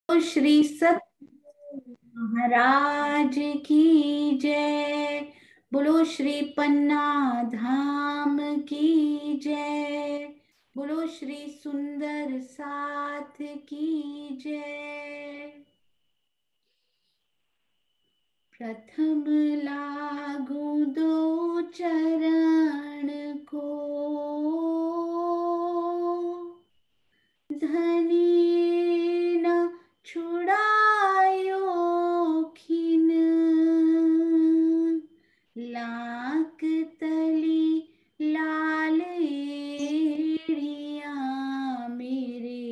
तो श्री सत महाराज की जय। बोलो श्री पन्ना धाम की जय। बोलो श्री सुंदर साथ की जय। प्रथम लागू दो चरण को, धनी न छुड़ायो खिन, लाक तली लाल एड़िया, मेरे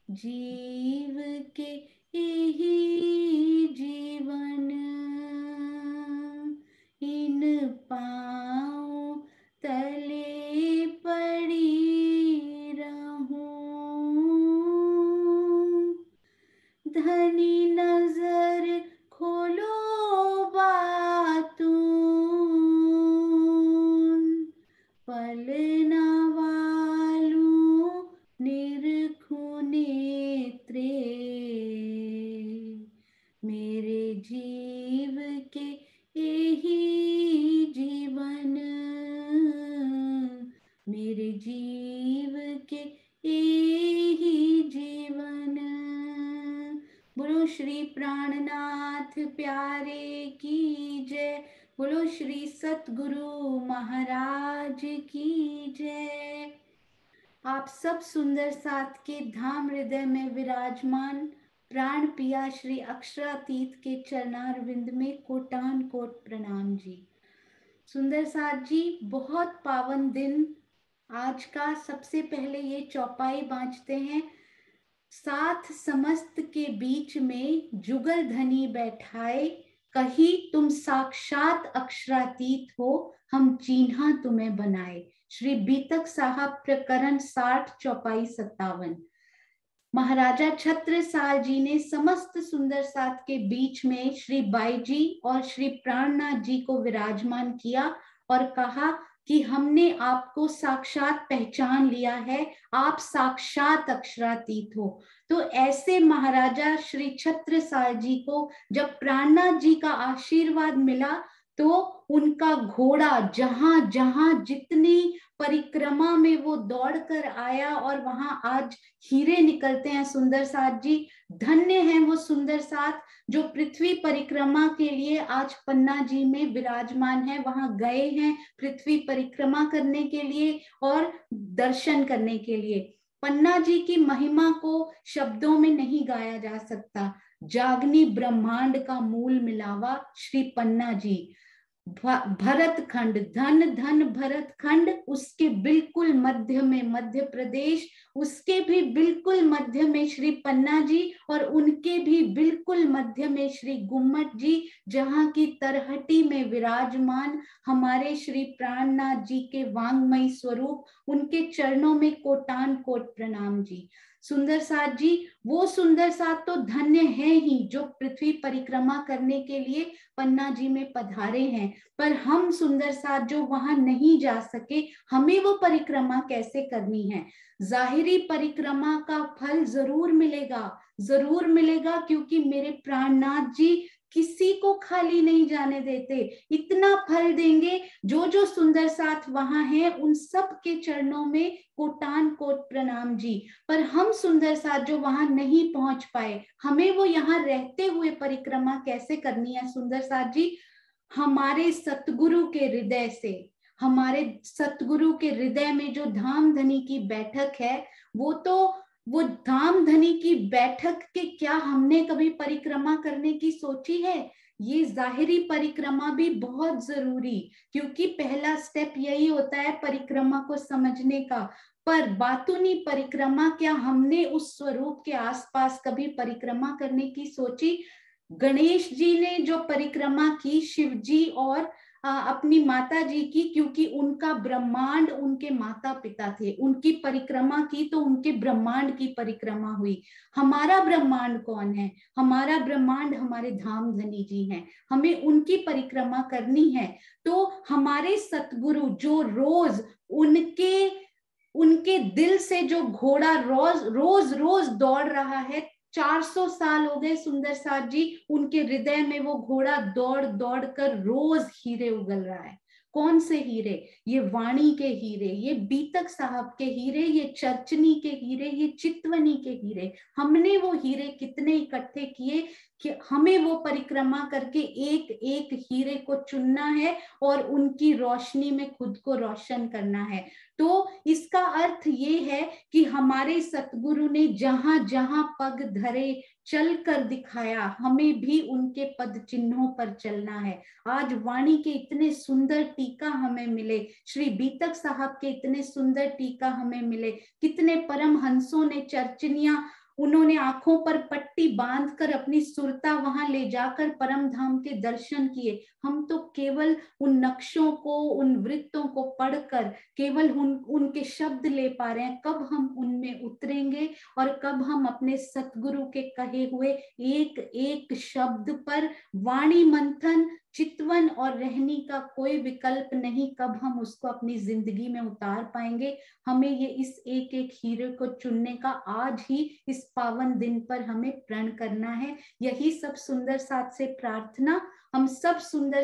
जीव के यही जीवन, इन पाँव तले पड़ी रहूं, धनी नजर खोलो बातून, पलना वालू निरखु नेत्रे, मेरे जीव के यही जीवन, मेरे जीव के यही जीवन। बोलो श्री प्राणनाथ प्यारे की जय। बोलो श्री सतगुरु महाराज की जय। आप सब सुंदर साथ के धाम हृदय में विराजमान प्राण पिया श्री अक्षरातीत के चरणारविंद में कोटान कोट प्रणाम जी। सुंदर साथ जी, बहुत पावन दिन आज का। सबसे पहले ये चौपाई बांचते हैं। साथ समस्त के बीच में जुगल धनी बैठाए, कही तुम साक्षात अक्षरातीत हो, हम चिन्हा तुम्हें बनाए। श्री बीतक साहब प्रकरण 60 चौपाई 57। महाराजा छत्रसाल जी ने समस्त सुंदर साथ के बीच में श्री बाई जी और श्री प्राणनाथ जी को विराजमान किया और कहा कि हमने आपको साक्षात पहचान लिया है, आप साक्षात अक्षरातीत हो। तो ऐसे महाराजा श्री छत्रसाल जी को जब प्राणनाथ जी का आशीर्वाद मिला तो उनका घोड़ा जहां जहां जितनी परिक्रमा में वो दौड़ कर आया और वहां आज हीरे निकलते हैं सुंदर साथ जी। धन्य है वो सुंदर साथ जो पृथ्वी परिक्रमा के लिए आज पन्ना जी में विराजमान है, वहां गए हैं पृथ्वी परिक्रमा करने के लिए और दर्शन करने के लिए। पन्ना जी की महिमा को शब्दों में नहीं गाया जा सकता। जागनी ब्रह्मांड का मूल मिलावा श्री पन्ना जी। भरत खंड, धन धन भरत खंड, उसके बिल्कुल मध्य में मध्य प्रदेश, उसके भी बिल्कुल मध्य में श्री पन्ना जी और उनके भी बिल्कुल मध्य में श्री गुम्मट जी, जहां की तरहटी में विराजमान हमारे श्री प्राणनाथ जी के वांगमयी स्वरूप, उनके चरणों में कोटान कोट प्रणाम जी। सुंदर साथ जी, वो सुंदर साथ तो धन्य है ही जो पृथ्वी परिक्रमा करने के लिए पन्ना जी में पधारे हैं, पर हम सुंदर साथ जो वहां नहीं जा सके, हमें वो परिक्रमा कैसे करनी है। जाहिरी परिक्रमा का फल जरूर मिलेगा, जरूर मिलेगा, क्योंकि मेरे प्राणनाथ जी किसी को खाली नहीं जाने देते। इतना फल देंगे। जो जो सुंदर साथ वहां है उन सब के चरणों में कोटान कोट प्रणाम जी। पर हम सुंदर साथ जो वहां नहीं पहुंच पाए, हमें वो यहाँ रहते हुए परिक्रमा कैसे करनी है सुंदर साथ जी। हमारे सतगुरु के हृदय से, हमारे सतगुरु के हृदय में जो धाम धनी की बैठक है, वो धाम धनी की बैठक के क्या हमने कभी परिक्रमा करने की सोची है। ये जाहिरी परिक्रमा भी बहुत जरूरी, क्योंकि पहला स्टेप यही होता है परिक्रमा को समझने का। पर बातूनी परिक्रमा, क्या हमने उस स्वरूप के आसपास कभी परिक्रमा करने की सोची। गणेश जी ने जो परिक्रमा की शिव जी और अपनी माता जी की, क्योंकि उनका ब्रह्मांड उनके माता पिता थे, उनकी परिक्रमा की तो उनके ब्रह्मांड की परिक्रमा हुई। हमारा ब्रह्मांड कौन है। हमारा ब्रह्मांड हमारे धाम धनी जी हैं, हमें उनकी परिक्रमा करनी है। तो हमारे सतगुरु जो रोज उनके दिल से जो घोड़ा रोज रोज रोज दौड़ रहा है, 400 साल हो गए सुंदर साथ जी, उनके हृदय में वो घोड़ा दौड़ दौड़ कर रोज हीरे उगल रहा है। कौन से हीरे? ये वाणी के हीरे, ये बीतक साहब के हीरे, ये चर्चनी के हीरे, ये चितवनी के हीरे। हमने वो हीरे कितने इकट्ठे किए कि हमें वो परिक्रमा करके एक एक हीरे को चुनना है और उनकी रोशनी में खुद को रोशन करना है। तो इसका अर्थ ये है कि हमारे सतगुरु ने जहां जहां पग धरे चल कर दिखाया, हमें भी उनके पद चिन्हों पर चलना है। आज वाणी के इतने सुंदर टीका हमें मिले, श्री बीतक साहब के इतने सुंदर टीका हमें मिले, कितने परम हंसों ने चर्चनियां, उन्होंने आंखों पर पट्टी बांधकर अपनी सुरता वहां ले जाकर परम धाम के दर्शन किए। हम तो केवल उन नक्शों को, उन वृत्तों को पढ़कर केवल उनके शब्द ले पा रहे हैं। कब हम उनमें उतरेंगे और कब हम अपने सतगुरु के कहे हुए एक एक शब्द पर वाणी मंथन, चितवन और रहनी का कोई विकल्प नहीं, कब हम उसको अपनी जिंदगी में उतार पाएंगे? हमें ये इस एक एक हीरे को चुनने का आज ही इस पावन दिन पर हमें प्रण करना है। यही सब सुंदर साथ से प्रार्थना। हम सब सुंदर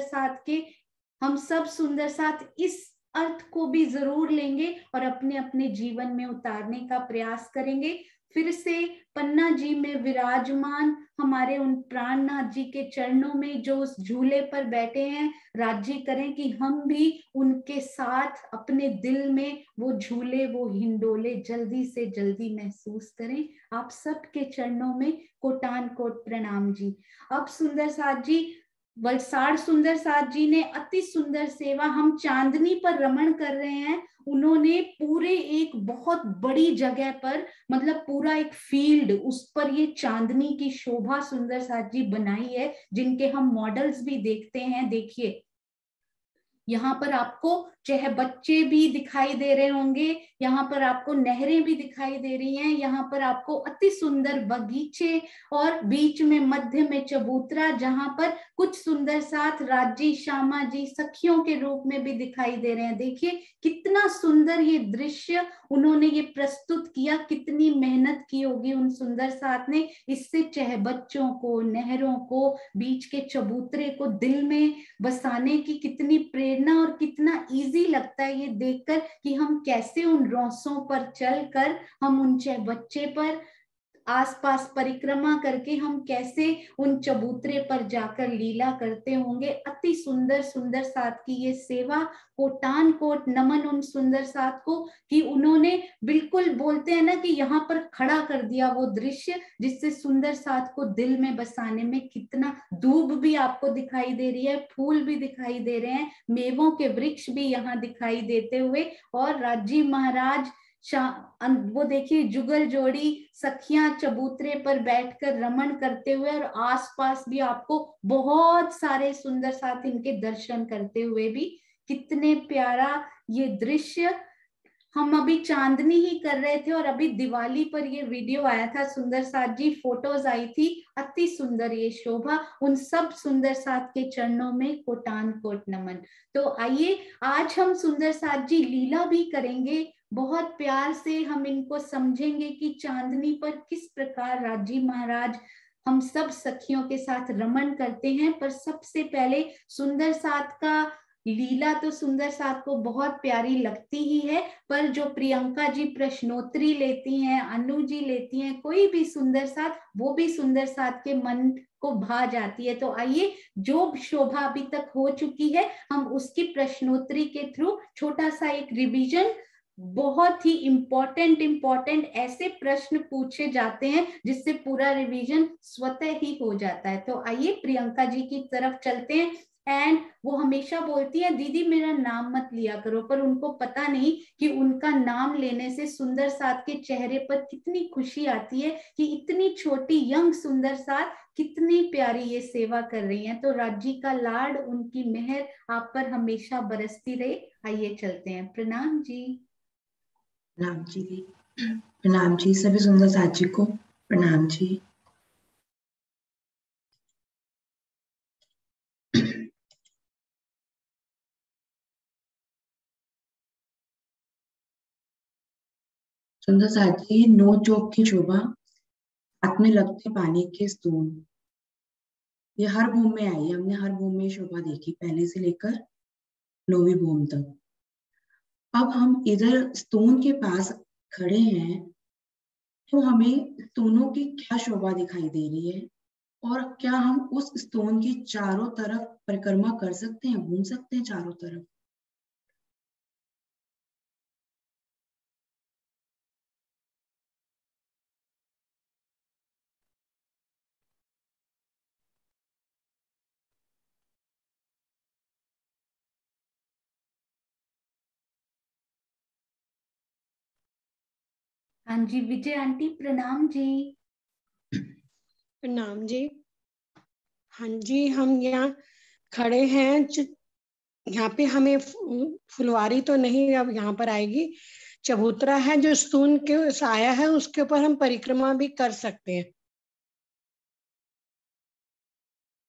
साथ इस अर्थ को भी जरूर लेंगे और अपने अपने जीवन में उतारने का प्रयास करेंगे। फिर से पन्ना जी में विराजमान हमारे उन प्राणनाथ जी के चरणों में जो उस झूले पर बैठे हैं, राज्य करें कि हम भी उनके साथ अपने दिल में वो झूले, वो हिंडोले जल्दी से जल्दी महसूस करें। आप सबके चरणों में कोटान कोट प्रणाम जी। अब सुंदर साथ जी, वलसाड़ सुंदर साथ जी ने अति सुंदर सेवा, हम चांदनी पर रमण कर रहे हैं, उन्होंने पूरे एक बहुत बड़ी जगह पर, मतलब पूरा एक फील्ड, उस पर ये चांदनी की शोभा सुंदर साथ जी बनाई है, जिनके हम मॉडल्स भी देखते हैं। देखिए यहाँ पर आपको चाहे बच्चे भी दिखाई दे रहे होंगे, यहाँ पर आपको नहरें भी दिखाई दे रही हैं, यहाँ पर आपको अति सुंदर बगीचे और बीच में मध्य में चबूतरा, जहां पर कुछ सुंदर साथ राजी श्यामा जी सखियों के रूप में भी दिखाई दे रहे हैं। देखिए कितना सुंदर ये दृश्य उन्होंने ये प्रस्तुत किया, कितनी मेहनत की होगी उन सुंदर साथ ने, इससे चाहे बच्चों को, नहरों को, बीच के चबूतरे को दिल में बसाने की कितनी प्रेरणा, और कितना इजी लगता है ये देखकर कि हम कैसे उन रौसों पर चलकर, हम उन बच्चे पर आसपास परिक्रमा करके हम कैसे उन चबूतरे पर जाकर लीला करते होंगे। अति सुंदर सुंदर साथ की ये सेवा, कोटान कोट नमन उन सुंदर साथ को कि उन्होंने बिल्कुल बोलते हैं ना कि यहाँ पर खड़ा कर दिया वो दृश्य, जिससे सुंदर साथ को दिल में बसाने में कितना, दूब भी आपको दिखाई दे रही है, फूल भी दिखाई दे रहे हैं, मेवों के वृक्ष भी यहाँ दिखाई देते हुए, और राजी महाराज वो देखिए जुगल जोड़ी सखियां चबूतरे पर बैठकर रमण करते हुए, और आसपास भी आपको बहुत सारे सुंदर साथ इनके दर्शन करते हुए भी, कितने प्यारा ये दृश्य। हम अभी चांदनी ही कर रहे थे और अभी दिवाली पर ये वीडियो आया था, सुंदर साथ जी फोटोज आई थी, अति सुंदर ये शोभा। उन सब सुंदर साथ के चरणों में कोटान कोट नमन। तो आइए आज हम सुंदर साथ जी लीला भी करेंगे, बहुत प्यार से हम इनको समझेंगे कि चांदनी पर किस प्रकार राजी महाराज हम सब सखियों के साथ रमण करते हैं। पर सबसे पहले सुंदर साथ का लीला तो सुंदर साथ को बहुत प्यारी लगती ही है, पर जो प्रियंका जी प्रश्नोत्तरी लेती हैं, अनु जी लेती हैं, कोई भी सुंदर साथ, वो भी सुंदर साथ के मन को भा जाती है। तो आइए जो शोभा अभी तक हो चुकी है, हम उसकी प्रश्नोत्तरी के थ्रू छोटा सा एक रिवीजन, बहुत ही इंपॉर्टेंट ऐसे प्रश्न पूछे जाते हैं जिससे पूरा रिवीजन स्वतः ही हो जाता है। तो आइए प्रियंका जी की तरफ चलते हैं। एंड वो हमेशा बोलती है दीदी मेरा नाम मत लिया करो, पर उनको पता नहीं कि उनका नाम लेने से सुंदर साथ के चेहरे पर कितनी खुशी आती है कि इतनी छोटी यंग सुंदर साथ कितनी प्यारी ये सेवा कर रही हैं। तो राज्य का लाड, उनकी मेहर आप पर हमेशा बरसती रहे। आइए चलते हैं। प्रणाम जी। प्रणाम जी, प्रणाम जी सभी सुंदर साथ जी को प्रणाम जी। सुंदर साथ जी, नोक चौक की शोभा हाथ में लगते पानी के स्तून, ये हर भूम में आई है। हमने हर भूम में शोभा देखी, पहले से लेकर 9वीं भूम तक। अब हम इधर स्तून के पास खड़े हैं, तो हमें स्तूनों की क्या शोभा दिखाई दे रही है, और क्या हम उस स्तून की चारों तरफ परिक्रमा कर सकते हैं, घूम सकते हैं चारों तरफ? हाँ जी विजय आंटी प्रणाम जी। प्रणाम जी। हाँ जी, हम यहाँ खड़े हैं। यहाँ पे हमें फुलवारी तो नहीं अब यहाँ पर आएगी, चबूतरा है जो स्तून के साया है, उसके ऊपर हम परिक्रमा भी कर सकते हैं।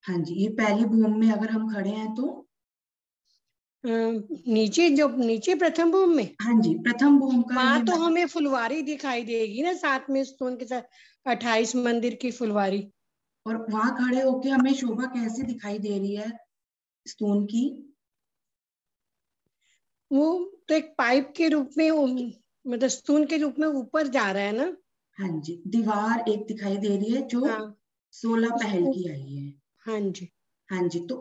हाँ जी, ये पहली भूम में अगर हम खड़े हैं तो? नीचे, जो नीचे प्रथम भूम में, हाँ जी, प्रथम भूम का वहां ये तो हमें फुलवारी दिखाई देगी ना, साथ में स्तून के साथ 28 मंदिर की फुलवारी। और वहां खड़े होके हमें शोभा कैसे दिखाई दे रही है स्तून की? वो तो एक पाइप के रूप में, मतलब स्तून के रूप में ऊपर जा रहा है ना। हाँ जी, दीवार एक दिखाई दे रही है जो हाँ 16 पहल उसको, की आई है। हाँ जी। हाँ जी, तो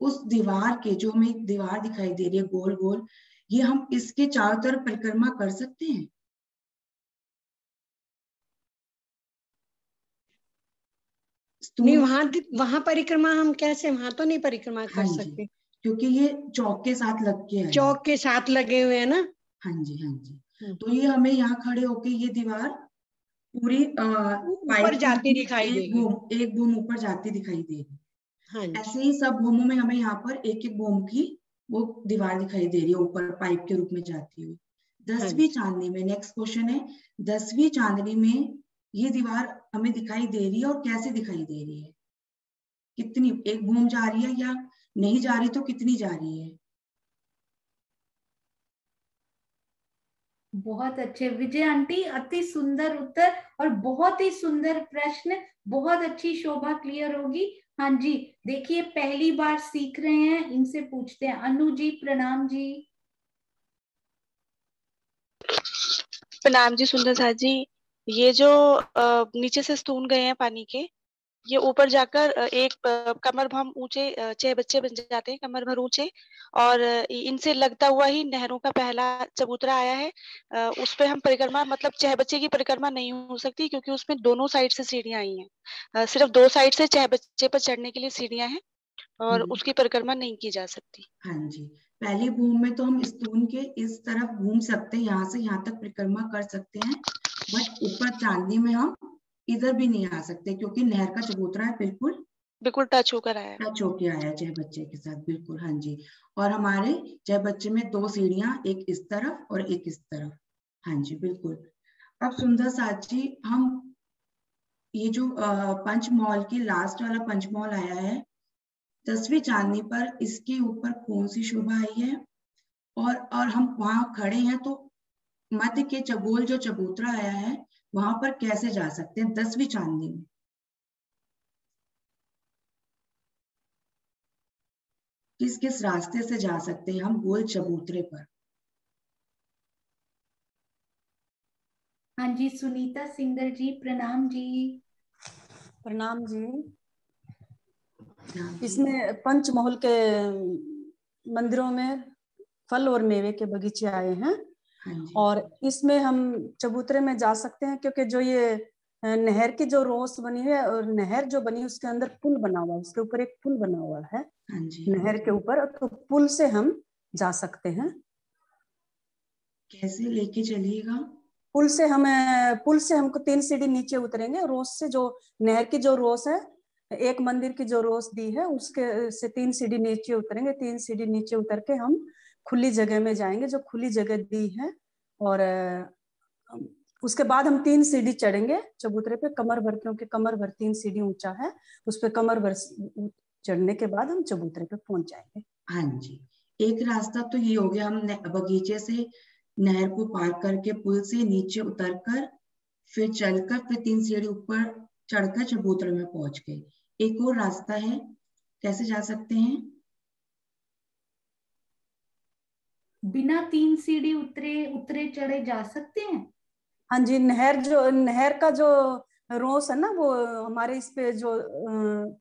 उस दीवार के, जो हमें दीवार दिखाई दे रही है गोल गोल, ये हम इसके चारों तरफ परिक्रमा कर सकते हैं? नहीं, स्तून वहां परिक्रमा हम कैसे, वहां तो नहीं परिक्रमा हाँ कर जी, सकते। क्योंकि ये चौक के साथ लग के आया है। चौक के साथ लगे हुए हैं ना। हाँ जी, हाँ जी। तो ये हमें यहाँ खड़े होके ये दीवार पूरी ऊपर पाइप के रूप जाती में दिखाई देगी। एक बूम ऊपर जाती दिखाई देगी। हाँ जी। ऐसे ही सब भूमों में हमें यहाँ पर एक एक बूम की वो दीवार दिखाई दे रही है, ऊपर पाइप के रूप में जाती हुई। हाँ 10वीं जी। चांदनी में, नेक्स्ट क्वेश्चन है, 10वीं चांदनी में ये दीवार हमें दिखाई दे रही है, और कैसे दिखाई दे रही है? कितनी, एक बूम जा रही है या नहीं जा रही, तो कितनी जा रही है? बहुत अच्छे विजय आंटी, अति सुंदर उत्तर और बहुत ही सुंदर प्रश्न, बहुत अच्छी शोभा क्लियर होगी। हाँ जी, देखिए पहली बार सीख रहे हैं, इनसे पूछते हैं। अनु जी प्रणाम जी। प्रणाम जी सुंदर साथ जी। ये जो नीचे से स्तून गए हैं पानी के, ये ऊपर जाकर एक कमर भर ऊंचे 6 बच्चे बन जाते हैं, कमर भर ऊंचे। और इनसे लगता हुआ ही नहरों का पहला चबूतरा आया है। उस पे हम परिक्रमा, मतलब 6 बच्चे की परिक्रमा नहीं हो सकती, क्योंकि उसमें दोनों साइड से सीढ़ियां आई हैं। सिर्फ 2 साइड से 6 बच्चे पर चढ़ने के लिए सीढ़ियां हैं, और उसकी परिक्रमा नहीं की जा सकती। हाँ जी, पहली भूम में तो हम स्तून के इस तरफ घूम सकते हैं, यहाँ से यहाँ तक परिक्रमा कर सकते हैं। बट ऊपर चांदनी में हम इधर भी नहीं आ सकते, क्योंकि नहर का चबूतरा है, बिल्कुल बिल्कुल टच होकर आया। टच होके आया जय बच्चे के साथ, बिल्कुल। हाँ जी, और हमारे जय बच्चे में 2 सीढ़ियां, एक इस तरफ और एक इस तरफ। हाँ जी, बिल्कुल। अब सुंदर साथ जी, हम ये जो पंचमहल की लास्ट वाला पंचमहल आया है 10वीं चांदनी पर, इसके ऊपर कौन सी शोभा आई है? और हम वहां खड़े हैं, तो मध्य के चगोल जो चबूतरा आया है, वहां पर कैसे जा सकते हैं 10वीं चांदनी में? किस किस रास्ते से जा सकते हैं हम गोल चबूतरे पर? हाँ जी सुनीता सिंगर जी प्रणाम जी। प्रणाम जी। हाँ जी। इसमें पंचमहल के मंदिरों में फल और मेवे के बगीचे आए हैं, हाँ जी। और इसमें हम चबूतरे में जा सकते हैं, क्योंकि जो ये नहर की जो रोस बनी है, और नहर जो बनी है उसके अंदर पुल बना हुआ है, उसके ऊपर एक पुल बना हुआ है हाँ जी। नहर के ऊपर, तो पुल से हम जा सकते हैं। कैसे लेके चलिएगा? पुल से हमको 3 सीढ़ी नीचे उतरेंगे, रोस से, जो नहर की जो रोस है, एक मंदिर की जो रोस दी है उसके से 3 सीढ़ी नीचे उतरेंगे। 3 सीढ़ी नीचे उतर के हम खुली जगह में जाएंगे, जो खुली जगह दी है, और उसके बाद हम 3 सीढ़ी चढ़ेंगे चबूतरे पे, कमर भर, क्योंकि कमर भर 3 सीढ़ी ऊंचा है, उस पे कमर भर चढ़ने के बाद हम चबूतरे पे पहुंच जाएंगे। हाँ जी, एक रास्ता तो ये हो गया, हम बगीचे से नहर को पार करके पुल से नीचे उतरकर फिर चलकर फिर 3 सीढ़ी ऊपर चढ़कर चबूतरे में पहुंच गए। एक और रास्ता है, कैसे जा सकते हैं? बिना 3 सीढ़ी उतरे चढ़े जा सकते हैं। हाँ जी, नहर का जो रोस है ना, वो हमारे इस पे जो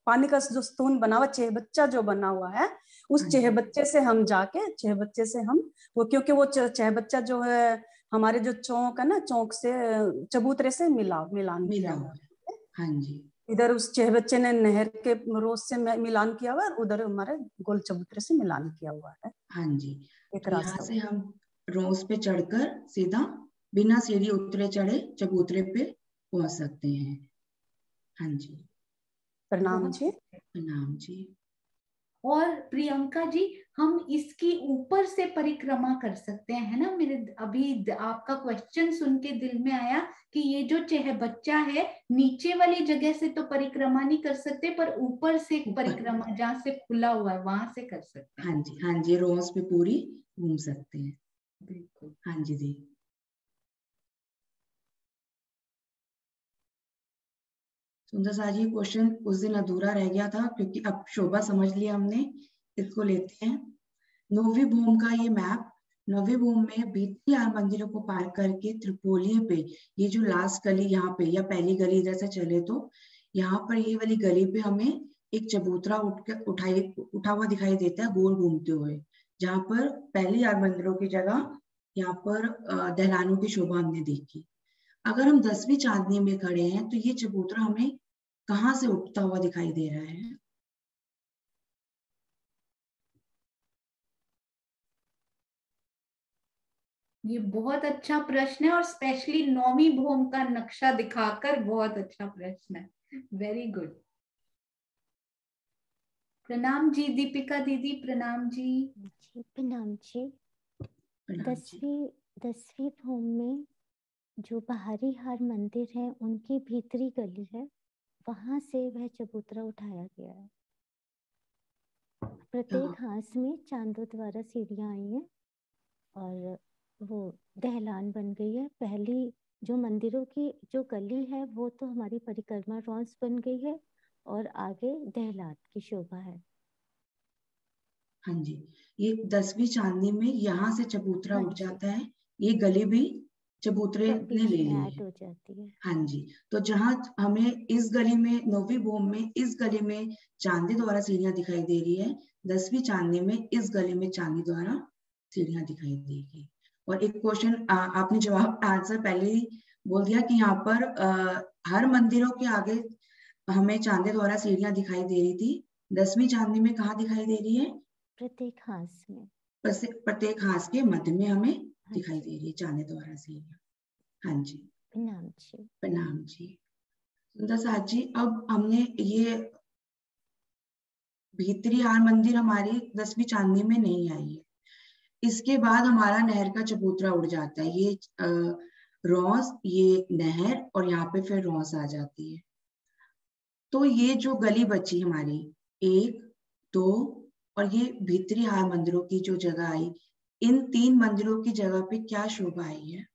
पानी का जो स्तून बना हुआ, चहबच्चा जो बना हुआ है, उस हाँ जी। चहबच्चे से हम जाके चहबच्चे से हम वो, क्योंकि वो चहबच्चा जो है हमारे जो चौक है ना, चौक से चबूतरे से मिलान किया हुआ है। हाँ जी। इधर उस चहबच्चे ने नहर के रोस से मिलान किया हुआ है, उधर हमारे गोल चबूतरे से मिलान किया हुआ है। हाँ जी। एक तो यहाँ रास्ता से हम रोस पे चढ़कर सीधा बिना सीढ़ी उतरे चढ़े चबूतरे पे पहुंच सकते हैं। हाँ जी। प्रणाम जी। प्रणाम जी। और प्रियंका जी, हम इसकी ऊपर से परिक्रमा कर सकते हैं, है ना? मेरे अभी आपका क्वेश्चन सुन के दिल में आया कि ये जो चहबच्चा है, नीचे वाली जगह से तो परिक्रमा नहीं कर सकते, पर ऊपर से परिक्रमा जहाँ से खुला हुआ है वहां से कर सकते हैं। हाँ जी, हाँ जी, रोज पे पूरी घूम सकते हैं। बिल्कुल। हाँ जी दी। सुंदर सा जी, क्वेश्चन उस दिन अधूरा रह गया था क्योंकि अब शोभा समझ लिया हमने, इसको लेते हैं। नौवीं भूम का ये मैप, नौवीं भूम में भीतरी आर मंदिरों को पार करके त्रिपोलिये पे, ये जो लास्ट गली यहाँ पे या पहली गली इधर से चले तो यहाँ पर ये वाली गली पे हमें एक चबूतरा उठा हुआ दिखाई देता है गोल घूमते हुए, जहाँ पर पहली आर मंदिरों की जगह यहाँ पर दहलानों की शोभा हमने देखी। अगर हम 10वीं चांदनी में खड़े हैं तो ये चबूतरा हमें कहाँ से उठता हुआ दिखाई दे रहा है? ये बहुत अच्छा प्रश्न है, और स्पेशली 9वीं भूम का नक्शा दिखाकर बहुत अच्छा प्रश्न है। Very good. प्रणाम जी दीपिका दीदी, प्रणाम जी। प्रणाम जी। 10वीं भूम में जो बाहरी हार मंदिर है उनकी भीतरी गली है, वहां से वह चबूतरा उठाया गया है। प्रत्येक हांस में चांदों द्वारा सीढ़ियां आई हैं और वो दहलान बन गई है। पहली जो मंदिरों की जो गली है वो तो हमारी परिक्रमा रॉन्स बन गई है और आगे दहलान की शोभा है। हाँ जी, ये 10वीं चांदनी में यहाँ से चबूतरा हाँ उठ जी। जाता है, ये गली भी चबूतरे ने बीच ले में ली ऐड है। हो जाती है। हाँ जी, तो जहाँ हमें इस गली में, 9वीं भूम में इस गली में चांदी द्वारा सीढ़ियां दिखाई दे रही है, 10वीं चांदनी में इस गली में चांदी द्वारा सीढ़ियां दिखाई देगी। और एक क्वेश्चन आपने जवाब आंसर पहले ही बोल दिया कि यहाँ पर हर मंदिरों के आगे हमें चांदी द्वारा सीढ़ियां दिखाई दे रही थी। 10वीं चांदनी में कहाँ दिखाई दे रही है? प्रत्येक हांस में। प्रत्येक हांस के मध्य में हमें दिखाई दे रही है चांदी द्वारा सीढ़ियां। हाँ जी। प्रणाम जी। प्रणाम जी। सुंदर साथ जी, अब हमने ये भीतरी हार मंदिर हमारी 10वीं चांदनी में नहीं आई है, इसके बाद हमारा नहर का चबूतरा उड़ जाता है। ये रॉस, ये नहर, और यहाँ पे फिर रॉस आ जाती है। तो ये जो गली बची हमारी 1, 2 और ये भीतरी हार मंदिरों की जो जगह आई, इन 3 मंदिरों की जगह पे क्या शोभा आई है?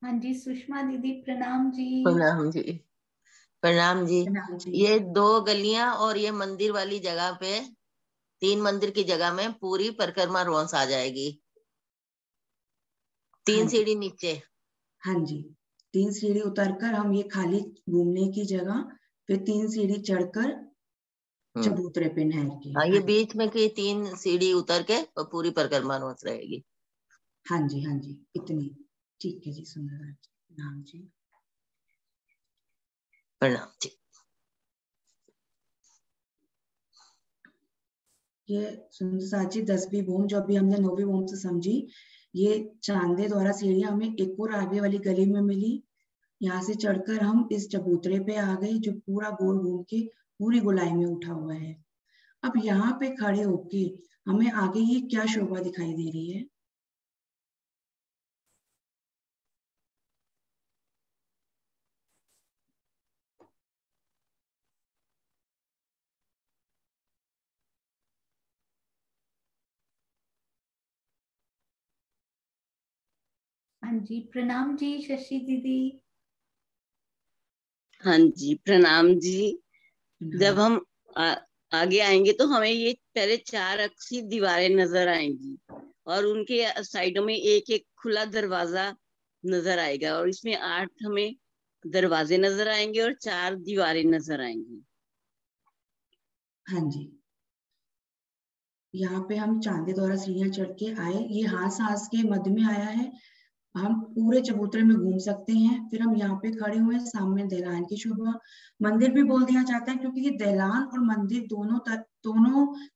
हाँ जी सुषमा दीदी, प्रणाम जी। प्रणाम जी। प्रणाम जी। प्रणाम जी। ये 2 गलियां और ये मंदिर वाली जगह पे 3 मंदिर की जगह में पूरी परिक्रमा रोंस आ जाएगी। 3 सीढ़ी नीचे। हाँ जी, 3 सीढ़ी उतरकर हम ये खाली घूमने की जगह, फिर 3 सीढ़ी चढ़कर चबूतरे पे नहर की। हाँ, ये बीच में की 3 सीढ़ी उतर के और पूरी परिक्रमा रोंस रहेगी। हाँ जी, हाँ जी, इतनी ठीक है जी। सुंदर नाम जी। प्रणाम जी। ये सुंदर साची 10वीं भूम जो अभी हमने 9वीं भूम से समझी, ये चांदे द्वारा सीढ़ियां हमें एक और आगे वाली गली में मिली। यहाँ से चढ़कर हम इस चबूतरे पे आ गए जो पूरा गोल घूम के पूरी गोलाई में उठा हुआ है। अब यहाँ पे खड़े होके हमें आगे ये क्या शोभा दिखाई दे रही है? हाँ जी, प्रणाम जी शशि दीदी। हाँ जी, प्रणाम जी। जब हम आगे आएंगे तो हमें ये पहले 4 अक्षी दीवारें नजर आएंगी और उनके साइडों में एक एक खुला दरवाजा नजर आएगा और इसमें 8 हमें दरवाजे नजर आएंगे और 4 दीवारें नजर आएंगी। हाँ जी, यहाँ पे हम चांदी द्वारा सीढ़ियां चढ़ के आए, ये हास के मध्य में आया है। हम पूरे चबूतरे में घूम सकते हैं। फिर हम यहाँ पे खड़े हुए हैं, सामने दहलान की शोभा। मंदिर भी बोल दिया जाता है क्योंकि ये दहलान और मंदिर दोनों का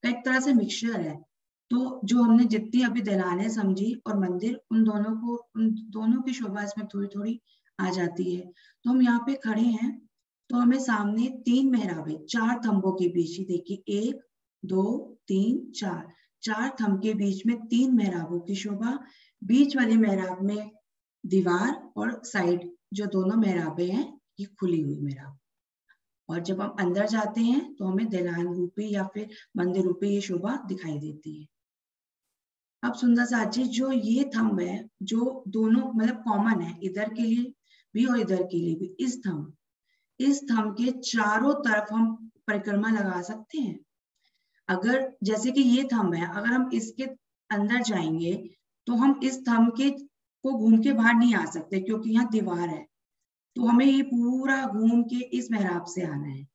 एक तरह से मिक्सचर है। तो जो हमने जितनी अभी दहलानें समझी और मंदिर, उन दोनों की शोभा इसमें थोड़ी थोड़ी आ जाती है। तो हम यहाँ पे खड़े हैं तो हमें सामने 3 मेहराबें 4 थंबों के बीच ही देखिए, 1 2 3 4 थंब के बीच में 3 मेहराबों की शोभा। बीच वाली मेहराब में दीवार और साइड जो दोनों मेहराबें हैं ये खुली हुई मेहराब। और जब हम अंदर जाते हैं तो हमें दहलान रूपी या फिर मंदिर रूपी ये शोभा दिखाई देती है। अब सुंदर साथी, जो ये थंब है जो दोनों मतलब कॉमन है, इधर के लिए भी और इधर के लिए भी, इस थंब के चारों तरफ हम परिक्रमा लगा सकते हैं। अगर जैसे कि ये थंब है, अगर हम इसके अंदर जाएंगे तो हम इस थंब के को घूम के बाहर नहीं आ सकते क्योंकि यहाँ दीवार है। तो हमें ये पूरा घूम के इस मेहराब से आना है।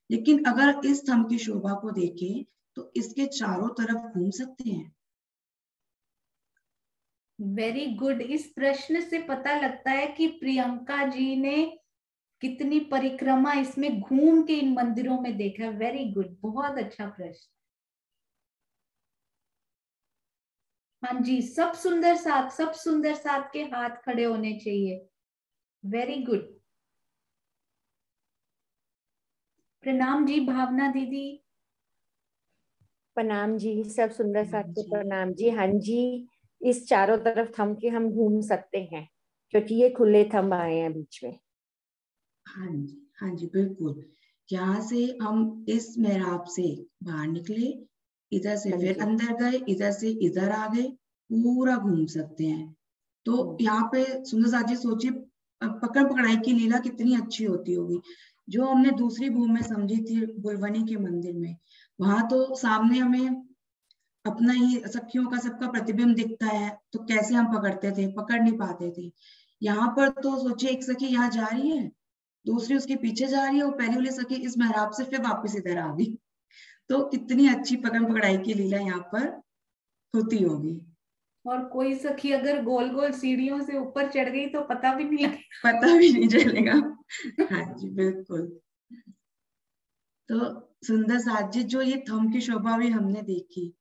लेकिन अगर इस थंब की शोभा को देखें तो इसके चारों तरफ घूम सकते हैं। Very good. इस प्रश्न से पता लगता है कि प्रियंका जी ने कितनी परिक्रमा इसमें घूम के इन मंदिरों में देखा। वेरी गुड, बहुत अच्छा प्रश्न। हाँ जी, सब सुंदर साथ के हाथ खड़े होने चाहिए। Very good. प्रणाम जी भावना दीदी। प्रणाम जी, सब सुंदर साथ के प्रणाम जी। हाँ जी, इस चारों तरफ थंब के हम घूम सकते हैं क्योंकि ये खुले थंब आए हैं बीच में। हाँ जी बिल्कुल। यहाँ से हम इस मेहराब से बाहर निकले, इधर से फिर अंदर गए, इधर से इधर आ गए, पूरा घूम सकते हैं। तो यहाँ पे सुंदर साथ जी सोचिए, पकड़ पकड़ाई की लीला कितनी अच्छी होती होगी। जो हमने दूसरी भूमि में समझी थी गुलवनी के मंदिर में, वहां तो सामने हमें अपना ही सखियों का सबका प्रतिबिंब दिखता है, तो कैसे हम पकड़ते थे, पकड़ नहीं पाते थे। यहाँ पर तो सोचिए, एक सखी यहाँ जा रही है, दूसरी उसके पीछे जा रही है और पहली वाली सखी इस मेहराब से फिर वापस इधर आ गई। तो कितनी अच्छी पकड़ पकड़ाई की लीला यहाँ पर होती होगी। और कोई सखी अगर गोल गोल सीढ़ियों से ऊपर चढ़ गई तो पता भी नहीं लगेगा। पता भी नहीं चलेगा। हाँ जी बिल्कुल। तो सुंदर साथ जी, जो ये थंब की शोभा भी हमने देखी,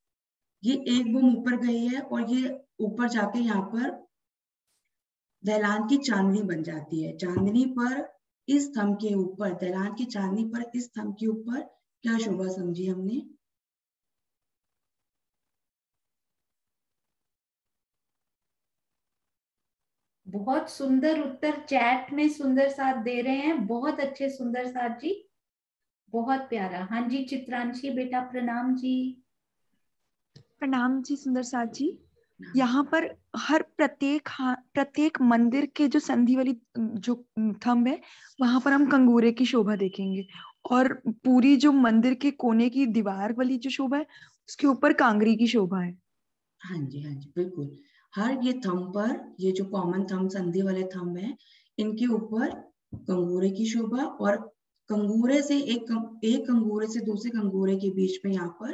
ये एक बूम ऊपर गई है और ये ऊपर जाके यहाँ पर दहलान की चांदनी बन जाती है। चांदनी पर इस थंब के ऊपर, दहलान की चांदनी पर इस थंब के ऊपर क्या शोभा समझी हमने? बहुत सुंदर उत्तर चैट में सुंदर साथ दे रहे हैं। बहुत अच्छे सुंदर साथ जी, बहुत प्यारा। हाँ जी चित्रांशी बेटा, प्रणाम जी। प्रणाम जी सुंदर साथ जी। यहाँ पर हर प्रत्येक मंदिर के जो संधि वाली जो थंब है, वहां पर हम कंगूरे की शोभा देखेंगे और पूरी जो मंदिर के कोने की दीवार वाली जो शोभा है उसके ऊपर कांगरी की शोभा है। हाँ जी बिल्कुल। हर ये थंब पर, ये जो कॉमन थंब संधि वाले थंब है, इनके ऊपर कंगूरे की शोभा, और कंगूरे से एक कंगूरे से दूसरे कंगूरे के बीच में यहाँ पर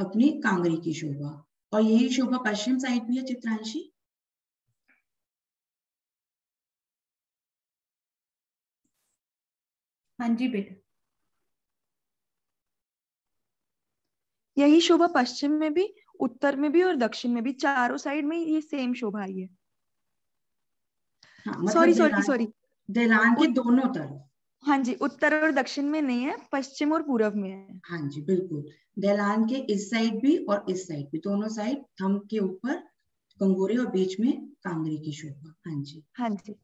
अपनी कांगरी की शोभा। और यही शोभा पश्चिम साइड भी है चित्रांशी। हाँ जी बेटा। यही शोभा पश्चिम में भी, उत्तर में भी और दक्षिण में भी, चारों साइड में ये सेम शोभा आई है। हाँ, मतलब सॉरी दहलान के दोनों तरफ। हाँ जी, उत्तर और दक्षिण में नहीं है, पश्चिम और पूर्व में है। हाँ जी बिल्कुल। दहलान के इस साइड भी और इस साइड भी, दोनों साइड थंब के ऊपर कंगूरे और बीच में कांगरी की शोभा। हाँ जी। हाँ जी।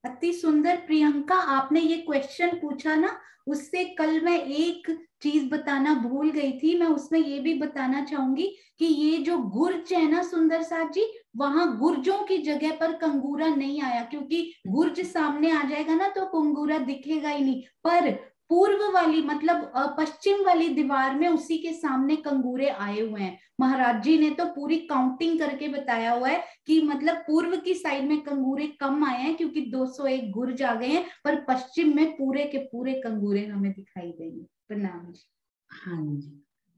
अति सुंदर। प्रियंका, आपने ये क्वेश्चन पूछा ना, उससे कल मैं एक चीज बताना भूल गई थी। मैं उसमें ये भी बताना चाहूंगी कि ये जो गुर्ज है ना सुंदर साथ जी, वहां गुर्जों की जगह पर कंगूरा नहीं आया, क्योंकि गुर्ज सामने आ जाएगा ना तो कंगूरा दिखेगा ही नहीं। पर पूर्व वाली मतलब पश्चिम वाली दीवार में उसी के सामने कंगूरे आए हुए हैं। महाराज जी ने तो पूरी काउंटिंग करके बताया हुआ है कि मतलब पूर्व की साइड में कंगूरे कम आए हैं क्योंकि 201 गुर्ज आ गए हैं, पर पश्चिम में पूरे के पूरे कंगूरे हमें दिखाई देंगे। प्रणाम जी। हाँ जी,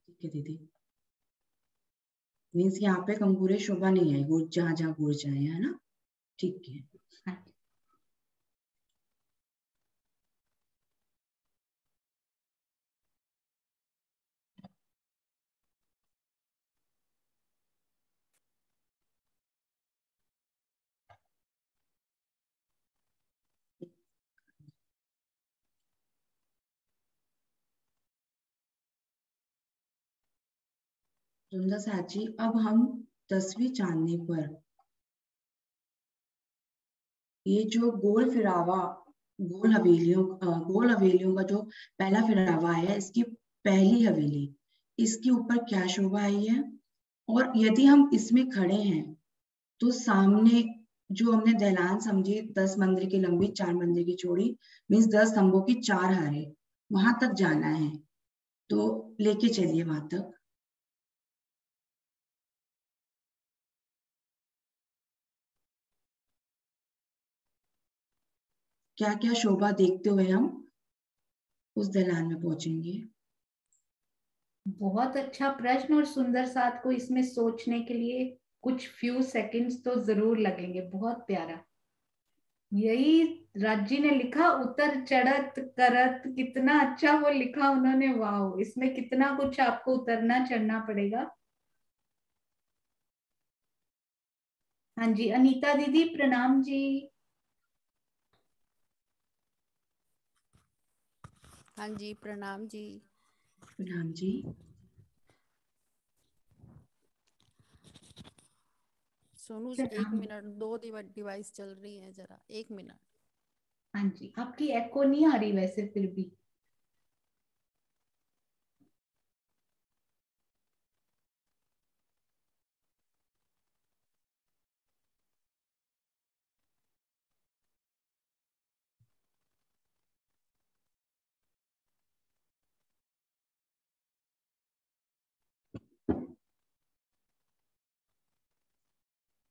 ठीक है दीदी। मीन्स यहाँ पे कंगूरे शोभा नहीं आई, गुर्ज जहाँ जहाँ गुर्ज आए है ना, ठीक है। हाँ। सुंदर साथ जी, अब हम 10वीं चांदनी पर ये जो गोल फिरावा, गोल हवेलियों का जो पहला फिरावा है, इसकी पहली हवेली, इसके ऊपर क्या शोभा आई है। और यदि हम इसमें खड़े हैं तो सामने जो हमने दहलान समझी 10 मंदिर की लंबी 4 मंदिर की चौड़ी, मीन्स 10 स्तंभों की 4 हारे, वहां तक जाना है, तो लेके चलिए वहां तक। क्या क्या शोभा देखते हुए हम उस दहलान में पहुंचेंगे। बहुत अच्छा प्रश्न, और सुंदर साथ को इसमें सोचने के लिए कुछ फ्यू सेकंड्स तो जरूर लगेंगे। बहुत प्यारा। यही राजी ने लिखा, उतर चढ़त करत, कितना अच्छा वो लिखा उन्होंने। वाह, इसमें कितना कुछ आपको उतरना चढ़ना पड़ेगा। हाँ जी, अनीता दीदी प्रणाम जी। हाँ जी, प्रणाम जी। प्रणाम जी। सोनू, एक मिनट, 2 डिवाइस चल रही है, जरा 1 मिनट। हाँ जी, आपकी एको नहीं आ रही वैसे फिर भी।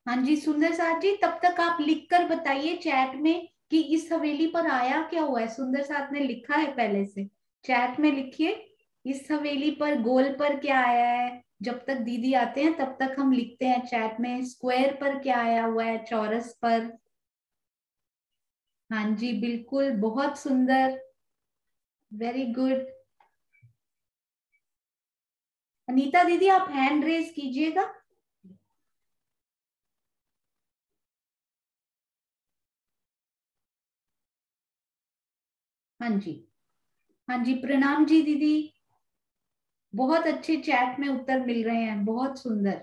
हाँ जी सुंदर साथ जी, तब तक आप लिख कर बताइए चैट में कि इस हवेली पर आया क्या हुआ है। सुंदर साथ ने लिखा है पहले से, चैट में लिखिए इस हवेली पर गोल पर क्या आया है। जब तक दीदी आते हैं तब तक हम लिखते हैं चैट में, स्क्वायर पर क्या आया हुआ है, चौरस पर। हाँ जी बिल्कुल, बहुत सुंदर, वेरी गुड। अनीता दीदी आप हैंड रेज कीजिएगा। हाँ जी, हाँ जी प्रणाम जी दीदी। बहुत अच्छे चैट में उत्तर मिल रहे हैं, बहुत सुंदर।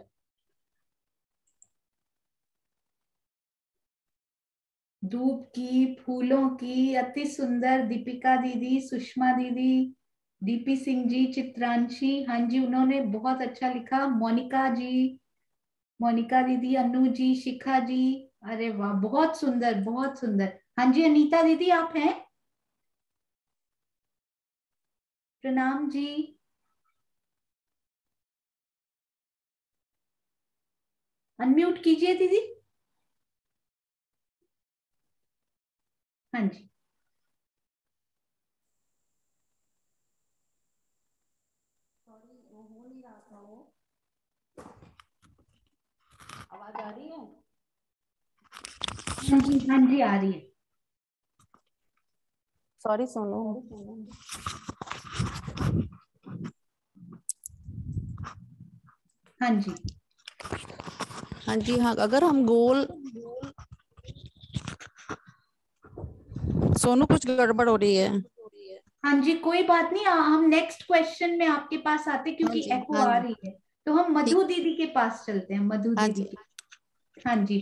धूप की, फूलों की, अति सुंदर। दीपिका दीदी, सुषमा दीदी, डीपी सिंह जी, चित्रांशी, हाँ जी उन्होंने बहुत अच्छा लिखा। मोनिका जी, मोनिका दीदी, अनु जी, शिखा जी, अरे वाह बहुत सुंदर, बहुत सुंदर। हाँ जी अनीता दीदी आप हैं? प्रणाम जी। अनम्यूट कीजिए दीदी। हाँ जी। वो हो नहीं रहा था वो। आवाज आ रही है? हाँ जी, हाँ जी आ रही है। सॉरी सोनू। हाँ जी, हाँ जी, हाँ अगर हम गोल, सोनू कुछ गड़बड़ हो रही है। हाँ जी कोई बात नहीं, हम नेक्स्ट क्वेश्चन में आपके पास आते क्योंकि एको आ रही है। तो हम मधु दीदी के पास चलते हैं, मधु हाँ दीदी जी। के। हाँ जी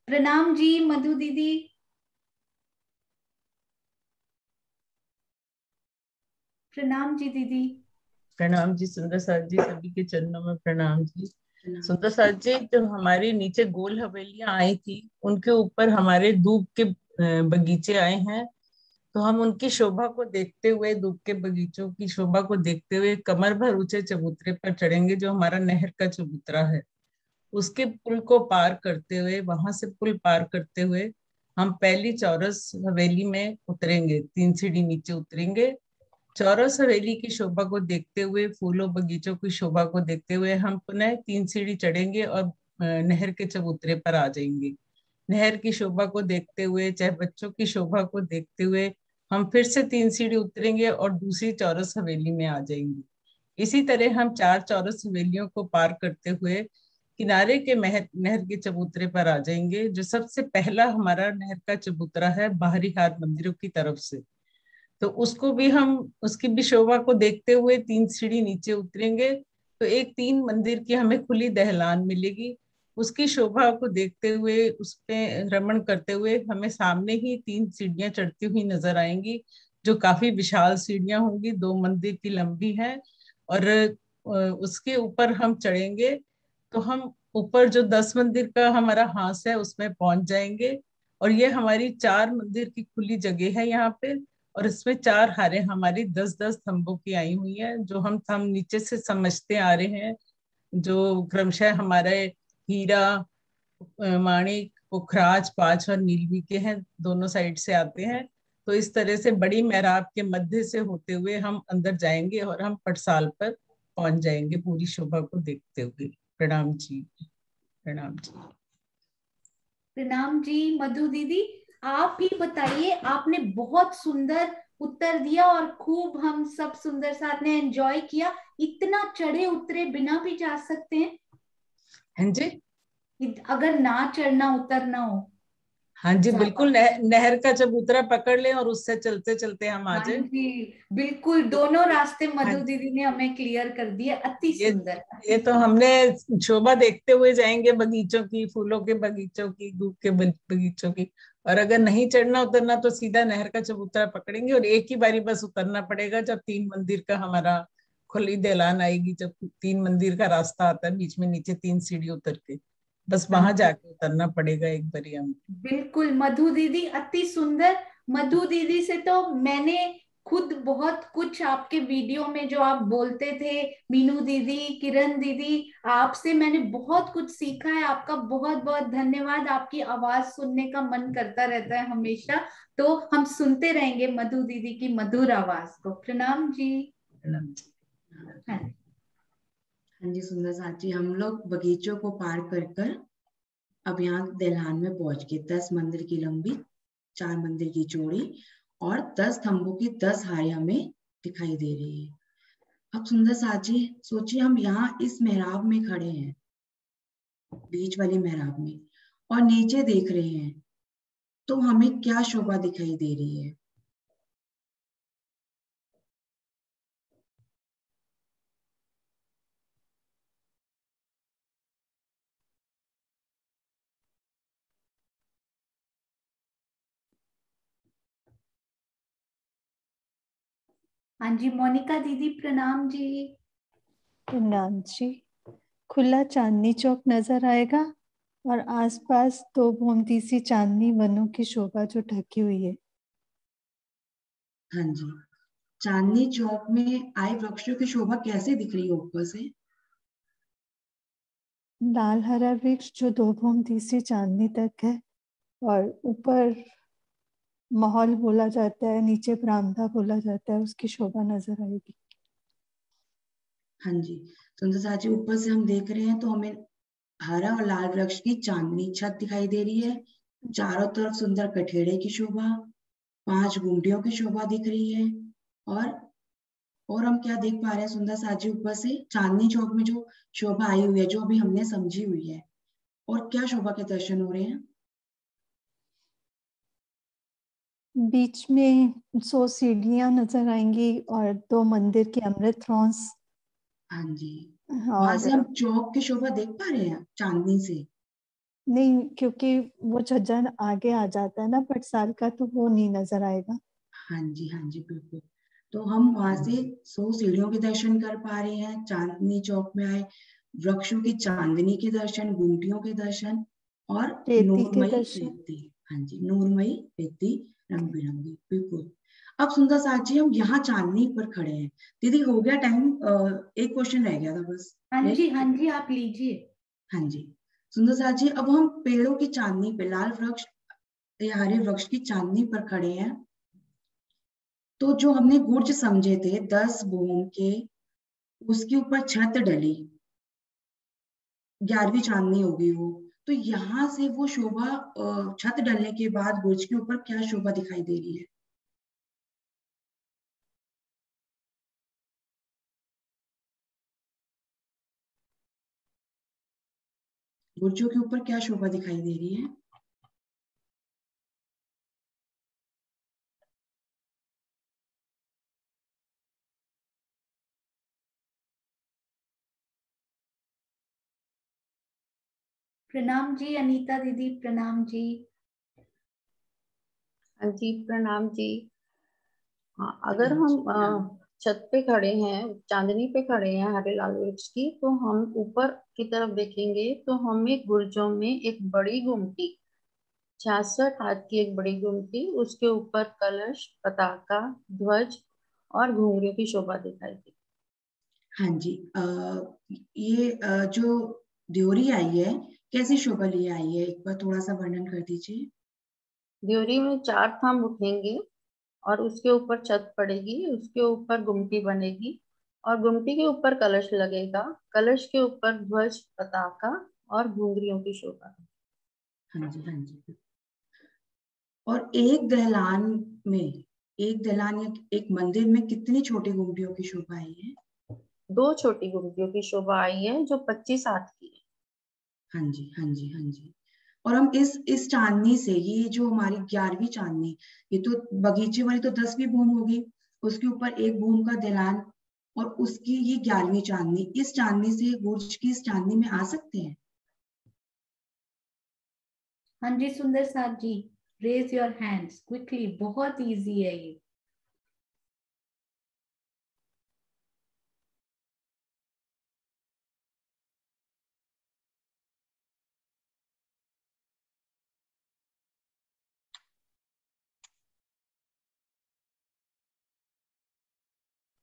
प्रणाम जी मधु दीदी। प्रणाम जी दीदी। प्रणाम जी सुंदर साथ जी, सभी के चरणों में प्रणाम जी। सुंदर साथ जी, जो हमारे नीचे गोल हवेलियां आई थी उनके ऊपर हमारे दूब के बगीचे आए हैं, तो हम उनकी शोभा को देखते हुए, दूब के बगीचों की शोभा को देखते हुए कमर भर ऊंचे चबूतरे पर चढ़ेंगे जो हमारा नहर का चबूतरा है। उसके पुल को पार करते हुए, वहां से पुल पार करते हुए हम पहली चौरस हवेली में उतरेंगे, 3 सीढ़ी नीचे उतरेंगे। चौरस हवेली की शोभा को देखते हुए, फूलों बगीचों की शोभा को देखते हुए हम पुनः 3 सीढ़ी चढ़ेंगे और नहर के चबूतरे पर आ जाएंगे। नहर की शोभा को देखते हुए, चाहे बच्चों की शोभा को देखते हुए हम फिर से 3 सीढ़ी उतरेंगे और दूसरी चौरस हवेली में आ जाएंगे। इसी तरह हम 4 चौरस हवेलियों को पार करते हुए किनारे के नहर के चबूतरे पर आ जाएंगे, जो सबसे पहला हमारा नहर का चबूतरा है बाहरी हाट मंदिरों की तरफ से। तो उसको भी हम, उसकी भी शोभा को देखते हुए 3 सीढ़ी नीचे उतरेंगे तो एक 3 मंदिर की हमें खुली दहलान मिलेगी। उसकी शोभा को देखते हुए, उस पे रमण करते हुए हमें सामने ही 3 सीढ़ियां चढ़ती हुई नजर आएंगी, जो काफी विशाल सीढ़ियां होंगी, 2 मंदिर की लंबी है। और उसके ऊपर हम चढ़ेंगे तो हम ऊपर जो 10 मंदिर का हमारा हांस है उसमें पहुंच जाएंगे। और ये हमारी 4 मंदिर की खुली जगह है यहाँ पे, और इसमें 4 हारें हमारी 10-10 थंबों की आई हुई है, जो हम थंब नीचे से समझते आ रहे हैं, जो क्रमशः हमारे हीरा, माणिक, पुखराज, पांच और नीलवी के हैं, दोनों साइड से आते हैं। तो इस तरह से बड़ी मेहराब के मध्य से होते हुए हम अंदर जाएंगे और हम पटसाल पर पहुंच जाएंगे पूरी शोभा को देखते हुए। प्रणाम जी। प्रणाम जी। प्रणाम जी मधु दीदी। आप ही बताइए, आपने बहुत सुंदर उत्तर दिया और खूब हम सब सुंदर साथ ने एंजॉय किया। इतना चढ़े उतरे बिना भी जा सकते हैं? हाँ जी, अगर ना चढ़ना उतरना हो? हाँ जी बिल्कुल, नहर का चबूतरा पकड़ लें और उससे चलते चलते हम आ हाँ जाए। जी बिल्कुल, दोनों रास्ते मधु हाँ, दीदी ने हमें क्लियर कर दिए। अति सुंदर। ये तो हमने शोभा देखते हुए जाएंगे, बगीचों की, फूलों के बगीचों की, दूब के बगीचों की। और अगर नहीं चढ़ना उतरना तो सीधा नहर का चबूतरा पकड़ेंगे और एक ही बारी बस उतरना पड़ेगा जब 3 मंदिर का हमारा खुली दहलान आएगी, जब 3 मंदिर का रास्ता आता है बीच में, नीचे 3 सीढ़ी उतर के बस वहां जाके उतरना पड़ेगा एक बारी हम। बिल्कुल मधु दीदी, अति सुंदर। मधु दीदी से तो मैंने खुद बहुत कुछ, आपके वीडियो में जो आप बोलते थे, मीनू दीदी, किरण दीदी, आपसे मैंने बहुत कुछ सीखा है। आपका बहुत बहुत धन्यवाद। आपकी आवाज सुनने का मन करता रहता है हमेशा, तो हम सुनते रहेंगे मधु दीदी की मधुर आवाज को। प्रणाम जी। प्रणाम जी। हाँ जी सुंदर साथी, हम लोग बगीचों को पार कर अब यहाँ दहलान में पहुंच गए। 10 मंदिर की लंबी, 4 मंदिर की चौड़ी और 10 थंबों की 10 हारें हमें दिखाई दे रही है। अब सुंदर साथी सोचिए, हम यहाँ इस मेहराब में खड़े हैं, बीच वाली मेहराब में, और नीचे देख रहे हैं तो हमें क्या शोभा दिखाई दे रही है। हाँ जी मोनिका दीदी, प्रणाम जी। प्रणाम जी। खुला चांदनी चौक नजर आएगा और आसपास 2 गोमती सी चांदनी वनों की शोभा जो ढकी हुई है। हाँ जी, चांदनी चौक में आए वृक्षों की शोभा कैसे दिख रही है ऊपर से? लाल हरा वृक्ष जो 2 गोमती सी चांदनी तक है, और ऊपर महल बोला जाता है, नीचे बरामदा बोला जाता है, उसकी शोभा नजर आएगी। हाँ जी सुंदर साथी, ऊपर से हम देख रहे हैं तो हमें हरा और लाल वृक्ष की चांदनी छत दिखाई दे रही है। चारों तरफ सुंदर कठेड़े की शोभा, 5 गुंडियों की शोभा दिख रही है। और हम क्या देख पा रहे हैं सुंदर साथी, ऊपर से चांदनी चौक में जो शोभा आई हुई है, जो अभी हमने समझी हुई है, और क्या शोभा के दर्शन हो रहे हैं? बीच में 100 सीढ़ियां नजर आएंगी और 2 मंदिर की अमृत रॉन्स। हाँ जी, वहां से हम चौक की शोभा देख पा रहे हैं चांदनी से? नहीं, क्योंकि वो छज्जा आगे आ जाता है ना पटसाल का, तो वो नहीं नजर आएगा। हाँ जी बिल्कुल। तो हम वहां से 100 सीढ़ियों के दर्शन कर पा रहे हैं। चांदनी चौक में आए, वृक्षों की चांदनी के दर्शन, गुमटियों के दर्शन और नूरमयी रिद्धि। हाँ जी, नूरमयी रिद्धि रंग बिरंगी, बिल्कुल। अब सुंदर साथ जी, हम यहाँ चांदनी पर खड़े हैं। दीदी हो गया टाइम, एक क्वेश्चन रह गया था बस। हाँ जी आप लीजिए। हाँ जी सुंदर साथ जी, अब हम पेड़ों की चांदनी पे, लाल वृक्ष या हरे वृक्ष की चांदनी पर खड़े हैं। तो जो हमने गुर्ज समझे थे 10 भूम के, उसके ऊपर छत डली, 11वीं चांदनी होगी वो। तो यहाँ से वो शोभा, छत डलने के बाद गुर्ज के ऊपर क्या शोभा दिखाई दे रही है? गुर्जों के ऊपर क्या शोभा दिखाई दे रही है? प्रणाम जी अनीता दीदी, प्रणाम जी। हाँ जी प्रणाम जी। हाँ, अगर हम छत पे खड़े हैं, चांदनी पे खड़े हैं हरे लाल वृक्ष की, तो हम ऊपर की तरफ देखेंगे तो हमें गुर्जों में एक बड़ी गुमटी, 66 हाथ की एक बड़ी गुमटी, उसके ऊपर कलश, पताका, ध्वज और घुंघरू की शोभा दिखाई दी। हाँ जी, ये जो ड्योरी आई है, कैसी शोभा लिए आई है, एक बार थोड़ा सा वर्णन कर दीजिए। ड्योरी में 4 थंब उठेंगे और उसके ऊपर छत पड़ेगी, उसके ऊपर गुमटी बनेगी और गुमटी के ऊपर कलश लगेगा, कलश के ऊपर ध्वज, पताका और घुंघरियों की शोभा। हाँ जी हाँ जी। और एक दहलान में, एक दहलान या एक मंदिर में कितनी छोटी गुमटियों की शोभा आई है? 2 छोटी गुमटियों की शोभा आई है जो 25 हाथ की है। हाँ जी हाँ जी हाँ जी। और हम इस चांदनी से, ये जो हमारी 11वीं चांदनी, ये तो बगीचे वाली तो 10वीं भूम होगी, उसके ऊपर एक भूम का दहलान और उसकी ये 11वीं चांदनी, इस चांदनी से गुर्ज की इस चांदनी में आ सकते हैं? हाँ जी सुंदर साथ जी, रेज योर हैंड्स क्विकली, बहुत इजी है ये।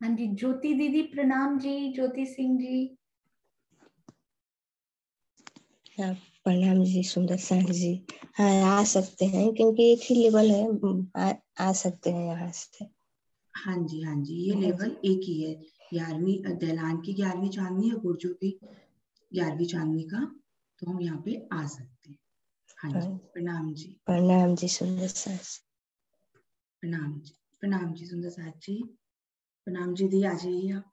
हाँ जी ज्योति दीदी, प्रणाम जी, ज्योति सिंह जी। हाँ प्रणाम जी सुंदर साथ जी। हाँ आ सकते हैं, क्योंकि एक ही लेवल है, आ सकते हैं यहाँ से। हाँ जी, ये लेवल एक ही है, 11वीं दहलान की 11वीं चांदनी और गुर्जों की 11वीं चांदनी का, तो हम यहाँ पे आ सकते हैं। हाँ जी प्रणाम जी। प्रणाम जी सुंदर साथ। प्रणाम जी सुंदर साथ जी। प्रणाम जी दी, आ जाइए आप।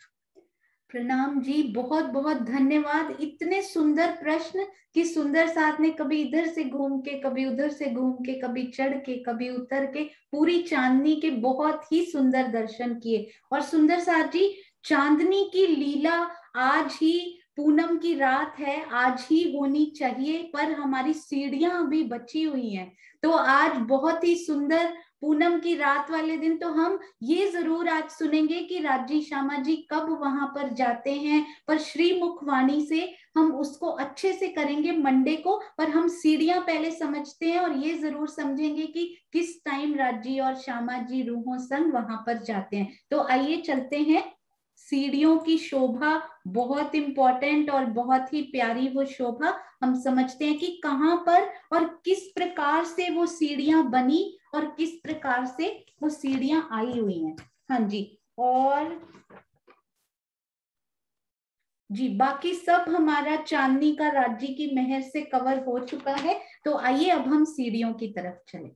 प्रणाम जी, बहुत बहुत धन्यवाद। इतने सुंदर प्रश्न कि सुंदर साथ ने कभी इधर से घूम के, कभी उधर से घूम के, कभी चढ़ के, कभी उतर के पूरी चांदनी के बहुत ही सुंदर दर्शन किए। और सुंदर साथ जी, चांदनी की लीला आज ही, पूनम की रात है, आज ही होनी चाहिए, पर हमारी सीढ़ियां अभी बची हुई हैं। तो आज बहुत ही सुंदर पूनम की रात वाले दिन तो हम ये जरूर आज सुनेंगे कि राजी श्यामा जी कब वहां पर जाते हैं, पर श्री मुखवाणी से हम उसको अच्छे से करेंगे मंडे को। पर हम सीढ़ियां पहले समझते हैं और ये जरूर समझेंगे कि किस टाइम राजी और श्यामा जी रूहों संग वहां पर जाते हैं। तो आइए चलते हैं। सीढ़ियों की शोभा बहुत इंपॉर्टेंट और बहुत ही प्यारी वो शोभा, हम समझते हैं कि कहाँ पर और किस प्रकार से वो सीढ़ियां बनी और किस प्रकार से वो सीढ़ियां आई हुई हैं। हाँ जी, और जी बाकी सब हमारा चांदनी का राज्य की मेहर से कवर हो चुका है। तो आइए अब हम सीढ़ियों की तरफ चले।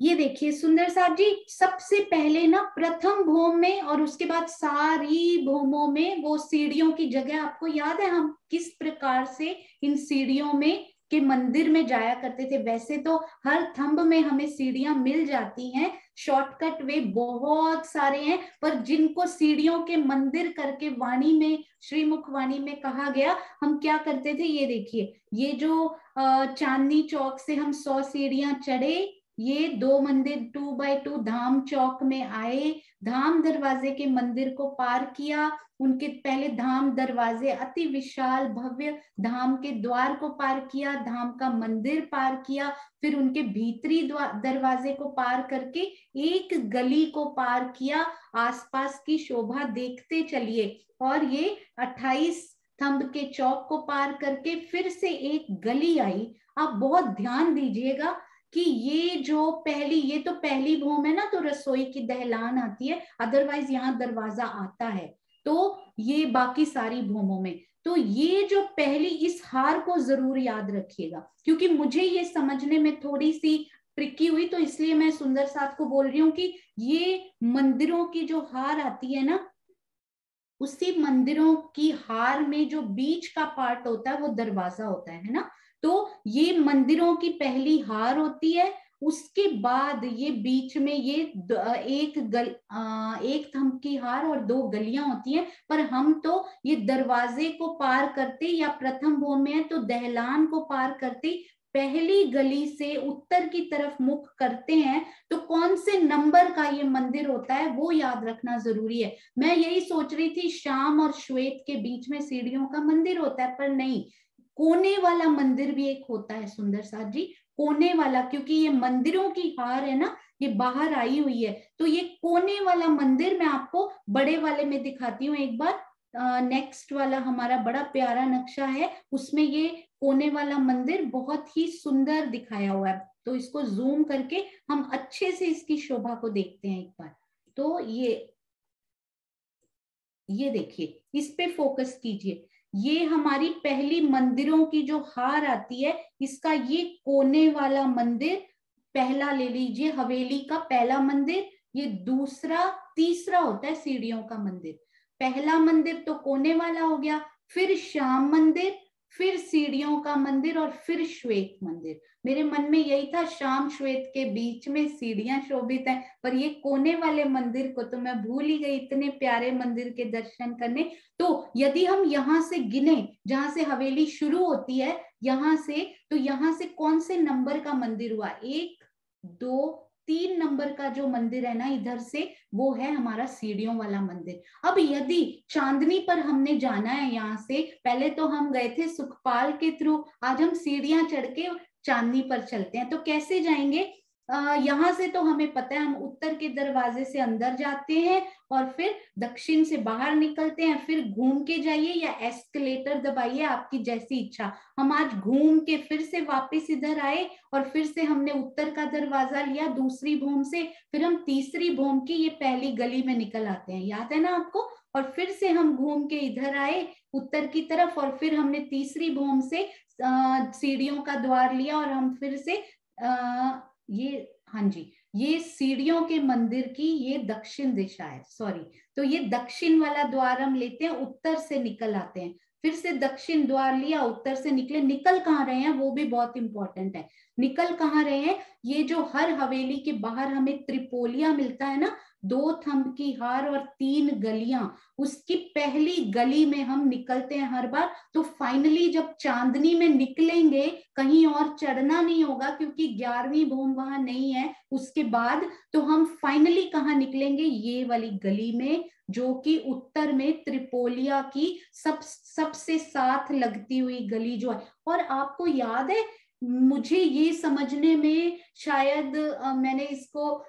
ये देखिए सुंदर साथ जी, सबसे पहले ना प्रथम भूम में और उसके बाद सारी भूमों में वो सीढ़ियों की जगह, आपको याद है हम किस प्रकार से इन सीढ़ियों में के मंदिर में जाया करते थे। वैसे तो हर थंब में हमें सीढ़ियां मिल जाती हैं, शॉर्टकट वे बहुत सारे हैं, पर जिनको सीढ़ियों के मंदिर करके वाणी में, श्रीमुख वाणी में कहा गया, हम क्या करते थे ये देखिए। ये जो चांदनी चौक से हम 100 सीढ़ियां चढ़े, ये 2 मंदिर 2x2 धाम चौक में आए, धाम दरवाजे के मंदिर को पार किया, उनके पहले धाम दरवाजे अति विशाल भव्य धाम के द्वार को पार किया, धाम का मंदिर पार किया, फिर उनके भीतरी दरवाजे को पार करके एक गली को पार किया। आसपास की शोभा देखते चलिए, और ये 28 थंब के चौक को पार करके फिर से एक गली आई। आप बहुत ध्यान दीजिएगा कि ये जो पहली, ये तो पहली भूम है ना, तो रसोई की दहलान आती है, अदरवाइज यहाँ दरवाजा आता है, तो ये बाकी सारी भूमों में। तो ये जो पहली, इस हार को जरूर याद रखिएगा, क्योंकि मुझे ये समझने में थोड़ी सी ट्रिकी हुई, तो इसलिए मैं सुंदर साथ को बोल रही हूँ कि ये मंदिरों की जो हार आती है ना, उसी मंदिरों की हार में जो बीच का पार्ट होता है वो दरवाजा होता है ना। तो ये मंदिरों की पहली हार होती है, उसके बाद ये बीच में ये एक थंब की हार और 2 गलियां होती हैं। पर हम तो ये दरवाजे को पार करते, या प्रथम भूमि में है तो दहलान को पार करते पहली गली से उत्तर की तरफ मुख करते हैं। तो कौन से नंबर का ये मंदिर होता है वो याद रखना जरूरी है। मैं यही सोच रही थी श्याम और श्वेत के बीच में सीढ़ियों का मंदिर होता है, पर नहीं, कोने वाला मंदिर भी एक होता है सुंदर साथ जी, कोने वाला, क्योंकि ये मंदिरों की हार है ना, ये बाहर आई हुई है, तो ये कोने वाला मंदिर मैं आपको बड़े वाले में दिखाती हूँ एक बार। नेक्स्ट वाला हमारा बड़ा प्यारा नक्शा है, उसमें ये कोने वाला मंदिर बहुत ही सुंदर दिखाया हुआ है। तो इसको जूम करके हम अच्छे से इसकी शोभा को देखते हैं एक बार। तो ये देखिए, इस पे फोकस कीजिए। ये हमारी पहली मंदिरों की जो हार आती है, इसका ये कोने वाला मंदिर पहला ले लीजिए, हवेली का पहला मंदिर। ये दूसरा, तीसरा होता है सीढ़ियों का मंदिर। पहला मंदिर तो कोने वाला हो गया, फिर श्याम मंदिर, फिर सीढ़ियों का मंदिर, और फिर श्वेत मंदिर। मेरे मन में यही था, श्याम श्वेत के बीच में सीढ़ियां शोभित हैं, पर ये कोने वाले मंदिर को तो मैं भूल ही गई, इतने प्यारे मंदिर के दर्शन करने। तो यदि हम यहाँ से गिने, जहां से हवेली शुरू होती है यहाँ से, तो यहाँ से कौन से नंबर का मंदिर हुआ? 1 2 3 नंबर का जो मंदिर है ना इधर से, वो है हमारा सीढ़ियों वाला मंदिर। अब यदि चांदनी पर हमने जाना है, यहाँ से पहले तो हम गए थे सुखपाल के थ्रू, आज हम सीढ़ियां चढ़ के चांदनी पर चलते हैं। तो कैसे जाएंगे? यहाँ से तो हमें पता है, हम उत्तर के दरवाजे से अंदर जाते हैं और फिर दक्षिण से बाहर निकलते हैं, फिर घूम के जाइए या एस्केलेटर दबाइए, आपकी जैसी इच्छा। हम आज घूम के फिर से वापस इधर आए, और फिर से हमने उत्तर का दरवाजा लिया दूसरी भूम से, फिर हम तीसरी भूम की ये पहली गली में निकल आते हैं, याद है ना आपको? और फिर से हम घूम के इधर आए उत्तर की तरफ, और फिर हमने तीसरी भूम से सीढ़ियों का द्वार लिया, और हम फिर से हाँ जी, ये सीढ़ियों के मंदिर की ये दक्षिण दिशा है, सॉरी। तो ये दक्षिण वाला द्वार हम लेते हैं, उत्तर से निकल आते हैं, फिर से दक्षिण द्वार लिया, उत्तर से निकले। निकल कहाँ रहे हैं वो भी बहुत इंपॉर्टेंट है, निकल कहाँ रहे हैं? ये जो हर हवेली के बाहर हमें त्रिपोलिया मिलता है ना, 2 थंब की हार और 3 गलियां, उसकी पहली गली में हम निकलते हैं हर बार। तो फाइनली जब चांदनी में निकलेंगे, कहीं और चढ़ना नहीं होगा क्योंकि 11वीं भूम वहां नहीं है उसके बाद, तो हम फाइनली कहाँ निकलेंगे? ये वाली गली में, जो कि उत्तर में त्रिपोलिया की सबसे साथ लगती हुई गली जो है। और आपको याद है, मुझे ये समझने में शायद मैंने इसको,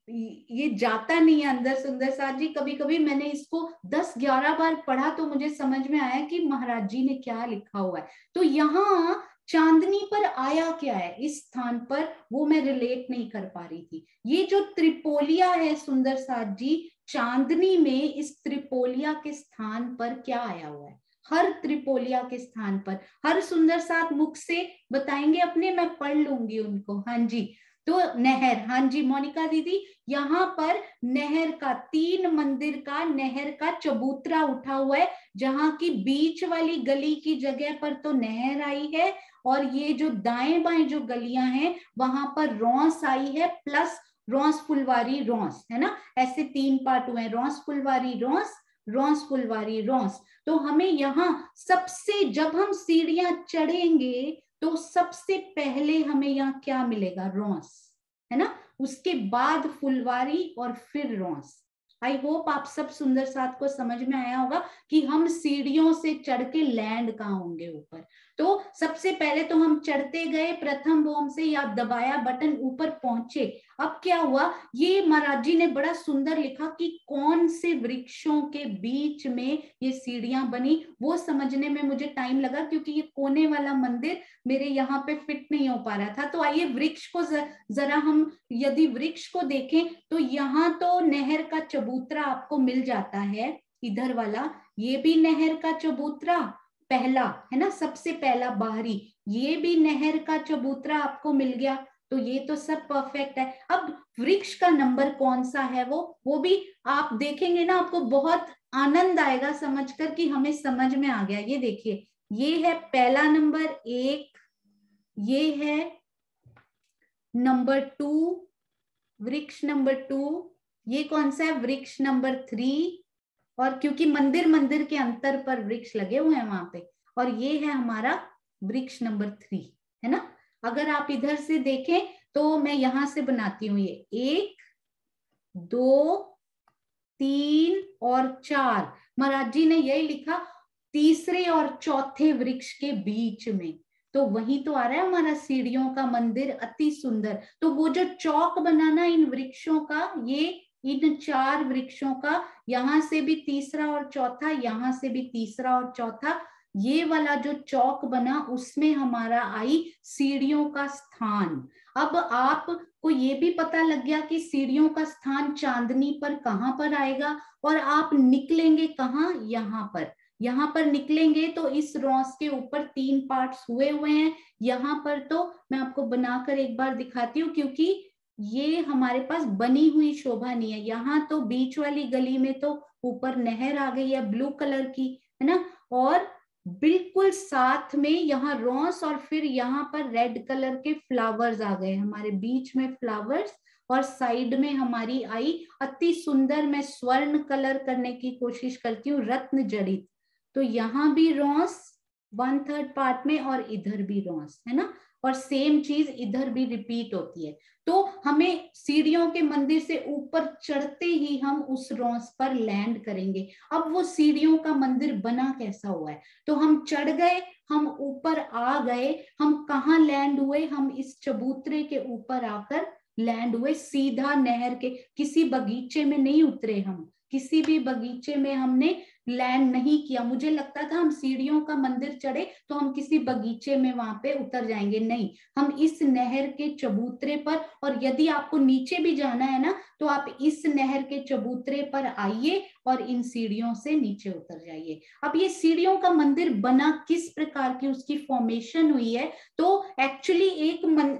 ये जाता नहीं है अंदर सुंदर साथ जी, कभी कभी मैंने इसको 10-11 बार पढ़ा तो मुझे समझ में आया कि महाराज जी ने क्या लिखा हुआ है। तो यहाँ चांदनी पर आया क्या है इस स्थान पर, वो मैं रिलेट नहीं कर पा रही थी। ये जो त्रिपोलिया है सुंदर साथ जी, चांदनी में इस त्रिपोलिया के स्थान पर क्या आया हुआ है? हर त्रिपोलिया के स्थान पर, हर सुंदर साथ मुख से बताएंगे अपने, मैं पढ़ लूंगी उनको। हाँ जी, तो नहर, हाँ जी मोनिका दीदी, यहाँ पर नहर का, 3 मंदिर का नहर का चबूतरा उठा हुआ है, जहाँ की बीच वाली गली की जगह पर तो नहर आई है, और ये जो दाएं बाएं जो गलियां हैं वहां पर रौंस आई है, प्लस रौंस फुलवारी रौंस, है ना, ऐसे 3 पार्ट हुए, रौंस फुलवारी रौंस, रौंस फुलवारी रौंस। तो हमें यहाँ सबसे, जब हम सीढ़ियां चढ़ेंगे तो सबसे पहले हमें यहाँ क्या मिलेगा? रौंस। है ना, उसके बाद फुलवारी और फिर रॉन्स। आई होप आप सब सुंदर साथ को समझ में आया होगा कि हम सीढ़ियों से चढ़ के लैंड कहाँ होंगे ऊपर। तो सबसे पहले तो हम चढ़ते गए प्रथम बोम से, या दबाया बटन, ऊपर पहुंचे। अब क्या हुआ, ये महाराज जी ने बड़ा सुंदर लिखा कि कौन से वृक्षों के बीच में ये सीढ़ियां बनी। वो समझने में मुझे टाइम लगा क्योंकि ये कोने वाला मंदिर मेरे यहाँ पे फिट नहीं हो पा रहा था। तो आइए वृक्ष को जरा हम यदि वृक्ष को देखें तो यहाँ तो नहर का चबूतरा आपको मिल जाता है, इधर वाला ये भी नहर का चबूतरा पहला है ना, सबसे पहला बाहरी, ये भी नहर का चबूतरा आपको मिल गया। तो ये तो सब परफेक्ट है। अब वृक्ष का नंबर कौन सा है वो भी आप देखेंगे ना, आपको बहुत आनंद आएगा समझकर कि हमें समझ में आ गया। ये देखिए, ये है पहला नंबर 1, ये है नंबर 2, वृक्ष नंबर 2, ये कौन सा है, वृक्ष नंबर 3, और क्योंकि मंदिर के अंतर पर वृक्ष लगे हुए हैं वहां पे, और ये है हमारा वृक्ष नंबर 3, है ना। अगर आप इधर से देखें तो मैं यहां से बनाती हूँ, ये 1 2 3 और 4, महाराज जी ने यही लिखा तीसरे और चौथे वृक्ष के बीच में। तो वही तो आ रहा है हमारा सीढ़ियों का मंदिर, अति सुंदर। तो वो जो चौक बनाना इन वृक्षों का, ये इन 4 वृक्षों का, यहां से भी तीसरा और चौथा, यहां से भी तीसरा और चौथा, ये वाला जो चौक बना उसमें हमारा आई सीढ़ियों का स्थान। अब आपको ये भी पता लग गया कि सीढ़ियों का स्थान चांदनी पर कहाँ पर आएगा, और आप निकलेंगे कहाँ, यहाँ पर निकलेंगे। तो इस रॉस के ऊपर 3 पार्ट्स हुए हैं। यहाँ पर तो मैं आपको बनाकर एक बार दिखाती हूँ, क्योंकि ये हमारे पास बनी हुई शोभा नहीं है। यहाँ तो बीच वाली गली में तो ऊपर नहर आ गई है ब्लू कलर की, है ना, और बिल्कुल साथ में यहाँ रॉस, और फिर यहाँ पर रेड कलर के फ्लावर्स आ गए, हमारे बीच में फ्लावर्स, और साइड में हमारी आई अति सुंदर, मैं स्वर्ण कलर करने की कोशिश करती हूँ, रत्न जड़ित। तो यहाँ भी रॉस 1/3 पार्ट में, और इधर भी रॉस, है ना, और सेम चीज इधर भी रिपीट होती है। तो हमें सीढ़ियों के मंदिर से ऊपर चढ़ते ही हम उस रॉस पर लैंड करेंगे। अब वो सीढ़ियों का मंदिर बना कैसा हुआ है, तो हम चढ़ गए, हम ऊपर आ गए, हम कहाँ लैंड हुए, हम इस चबूतरे के ऊपर आकर लैंड हुए, सीधा नहर के, किसी बगीचे में नहीं उतरे, हम किसी भी बगीचे में हमने लैंड नहीं किया। मुझे लगता था हम सीढ़ियों का मंदिर चढ़े तो हम किसी बगीचे में वहां पे उतर जाएंगे, नहीं, हम इस नहर के चबूतरे पर, और यदि आपको नीचे भी जाना है ना तो आप इस नहर के चबूतरे पर आइए और इन सीढ़ियों से नीचे उतर जाइए। अब ये सीढ़ियों का मंदिर बना किस प्रकार की उसकी फॉर्मेशन हुई है, तो एक्चुअली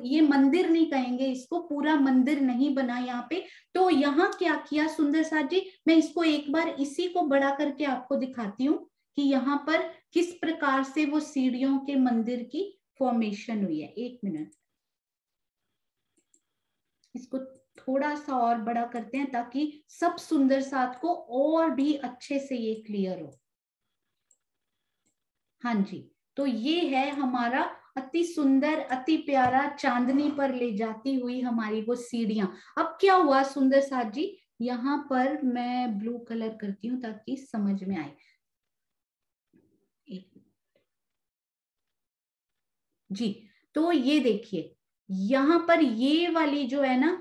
ये मंदिर नहीं कहेंगे इसको, पूरा मंदिर नहीं बना यहाँ पे। तो यहाँ क्या किया सुंदर साथ जी, मैं इसको एक बार इसी को बड़ा करके आपको दिखाती हूँ कि यहाँ पर किस प्रकार से वो सीढ़ियों के मंदिर की फॉर्मेशन हुई है। 1 मिनट, इसको थोड़ा सा और बड़ा करते हैं ताकि सब सुंदर साथ को और भी अच्छे से ये क्लियर हो। हाँ जी, तो ये है हमारा अति सुंदर, अति प्यारा, चांदनी पर ले जाती हुई हमारी वो सीढ़ियां। अब क्या हुआ सुंदर साथ जी, यहाँ पर मैं ब्लू कलर करती हूँ ताकि समझ में आए जी। तो ये देखिए यहाँ पर ये वाली जो है ना,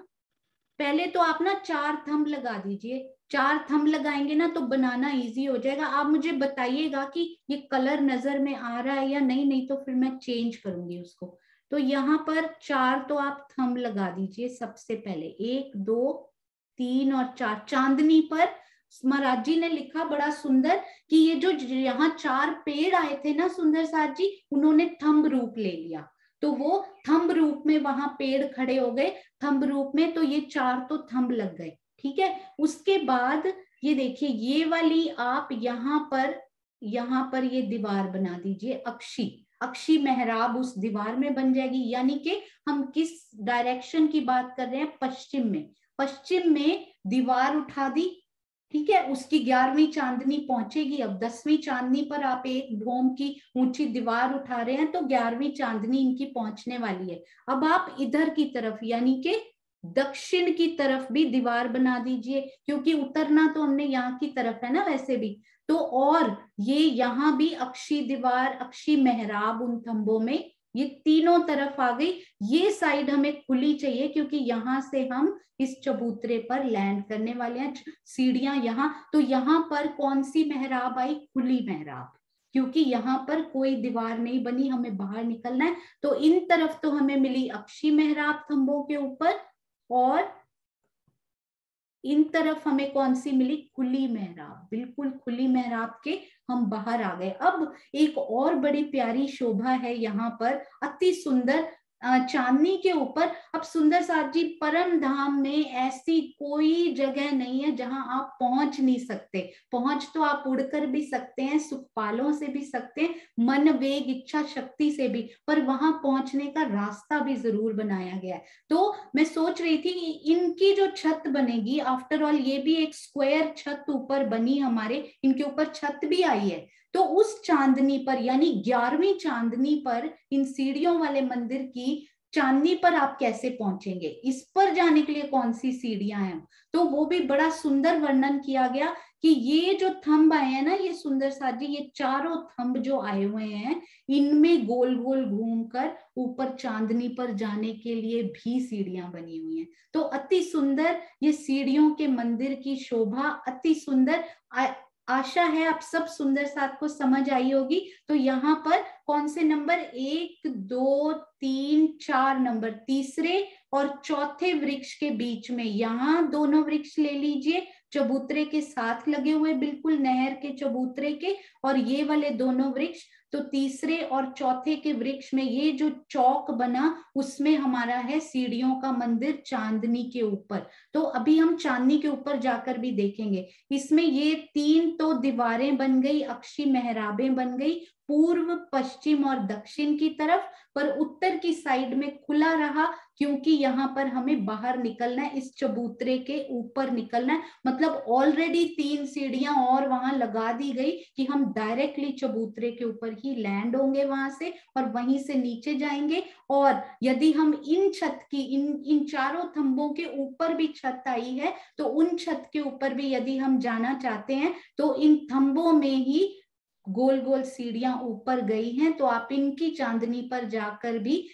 पहले तो आप ना 4 थंब लगा दीजिए। 4 थंब लगाएंगे ना तो बनाना इजी हो जाएगा। आप मुझे बताइएगा कि ये कलर नजर में आ रहा है या नहीं, नहीं तो फिर मैं चेंज करूंगी उसको। तो यहाँ पर 4 तो आप थंब लगा दीजिए सबसे पहले, 1 2 3 और 4। चांदनी पर महाराज जी ने लिखा बड़ा सुंदर कि ये जो यहाँ 4 पेड़ आए थे ना सुंदर साथ जी, उन्होंने थंब रूप ले लिया। तो वो थंब रूप में वहां पेड़ खड़े हो गए थंब रूप में, तो ये 4 तो थंब लग गए, ठीक है। उसके बाद ये देखिए ये वाली आप यहाँ पर ये दीवार बना दीजिए, अक्षी मेहराब उस दीवार में बन जाएगी। यानी कि हम किस डायरेक्शन की बात कर रहे हैं, पश्चिम में दीवार उठा दी, ठीक है। उसकी 11वीं चांदनी पहुंचेगी। अब 10वीं चांदनी पर आप एक भोम की ऊंची दीवार उठा रहे हैं तो 11वीं चांदनी इनकी पहुंचने वाली है। अब आप इधर की तरफ यानी कि दक्षिण की तरफ भी दीवार बना दीजिए, क्योंकि उतरना तो हमने यहाँ की तरफ है ना वैसे भी, तो और ये यहाँ भी अक्षी दीवार, अक्षी मेहराब उन थंबों में ये तीनों तरफ आ गई। ये साइड हमें खुली चाहिए, क्योंकि यहाँ से हम इस चबूतरे पर लैंड करने वाले हैं। सीढ़ियां यहाँ, तो यहाँ पर कौन सी मेहराब आई? खुली मेहराब, क्योंकि यहाँ पर कोई दीवार नहीं बनी, हमें बाहर निकलना है। तो इन तरफ तो हमें मिली अक्षी मेहराब थंबों के ऊपर, और इन तरफ हमें कौन सी मिली? खुली मेहराब। बिल्कुल खुली मेहराब के हम बाहर आ गए। अब एक और बड़ी प्यारी शोभा है यहाँ पर, अति सुंदर चांदनी के ऊपर। अब सुंदर साथ जी, परम धाम में ऐसी कोई जगह नहीं है जहां आप पहुंच नहीं सकते। पहुंच तो आप उड़कर भी सकते हैं, सुखपालों से भी सकते हैं, मन वेग इच्छा शक्ति से भी, पर वहां पहुंचने का रास्ता भी जरूर बनाया गया है। तो मैं सोच रही थी कि इनकी जो छत बनेगी, आफ्टर ऑल ये भी एक स्क्वायर छत ऊपर बनी हमारे, इनके ऊपर छत भी आई है, तो उस चांदनी पर यानी 11वीं चांदनी पर, इन सीढ़ियों वाले मंदिर की चांदनी पर आप कैसे पहुंचेंगे, इस पर जाने के लिए कौन सी सीढ़ियां हैं, तो वो भी बड़ा सुंदर वर्णन किया गया कि ये जो थंब आए हैं ना, ये सुंदर साथ जी, ये चारों थंब जो आए हुए हैं, इनमें गोल गोल घूमकर ऊपर चांदनी पर जाने के लिए भी सीढ़ियां बनी हुई हैं। तो अति सुंदर ये सीढ़ियों के मंदिर की शोभा, अति सुंदर। आशा है आप सब सुंदर साथ को समझ आई होगी। तो यहाँ पर कौन से नंबर, 1 2 3 4 नंबर, तीसरे और चौथे वृक्ष के बीच में, यहाँ दोनों वृक्ष ले लीजिए चबूतरे के साथ लगे हुए, बिल्कुल नहर के चबूतरे के, और ये वाले दोनों वृक्ष, तो तीसरे और चौथे के वृक्ष में ये जो चौक बना, उसमें हमारा है सीढ़ियों का मंदिर चांदनी के ऊपर। तो अभी हम चांदनी के ऊपर जाकर भी देखेंगे। इसमें ये 3 तो दीवारें बन गई, अक्षी मेहराबें बन गई, पूर्व पश्चिम और दक्षिण की तरफ, पर उत्तर की साइड में खुला रहा, क्योंकि यहाँ पर हमें बाहर निकलना है, इस चबूतरे के ऊपर निकलना है। मतलब ऑलरेडी 3 सीढ़ियां और वहां लगा दी गई कि हम डायरेक्टली चबूतरे के ऊपर ही लैंड होंगे वहां से, और वहीं से नीचे जाएंगे। और यदि हम इन छत की, इन चारों थंबों के ऊपर भी छत आई है, तो उन छत के ऊपर भी यदि हम जाना चाहते हैं, तो इन थंबों में ही गोल गोल सीढ़ियां ऊपर गई हैं, तो आप इनकी चांदनी पर जाकर भी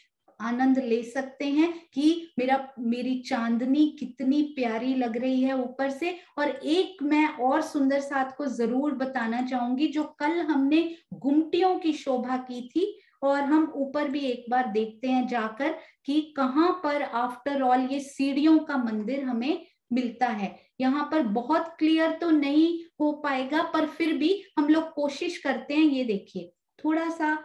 आनंद ले सकते हैं कि मेरी चांदनी कितनी प्यारी लग रही है ऊपर से। और एक मैं और सुंदर साथ को जरूर बताना चाहूंगी, जो कल हमने गुमटियों की शोभा की थी, और हम ऊपर भी एक बार देखते हैं जाकर कि कहाँ पर आफ्टर ऑल ये सीढ़ियों का मंदिर हमें मिलता है। यहाँ पर बहुत क्लियर तो नहीं हो पाएगा, पर फिर भी हम लोग कोशिश करते हैं। ये देखिए थोड़ा सा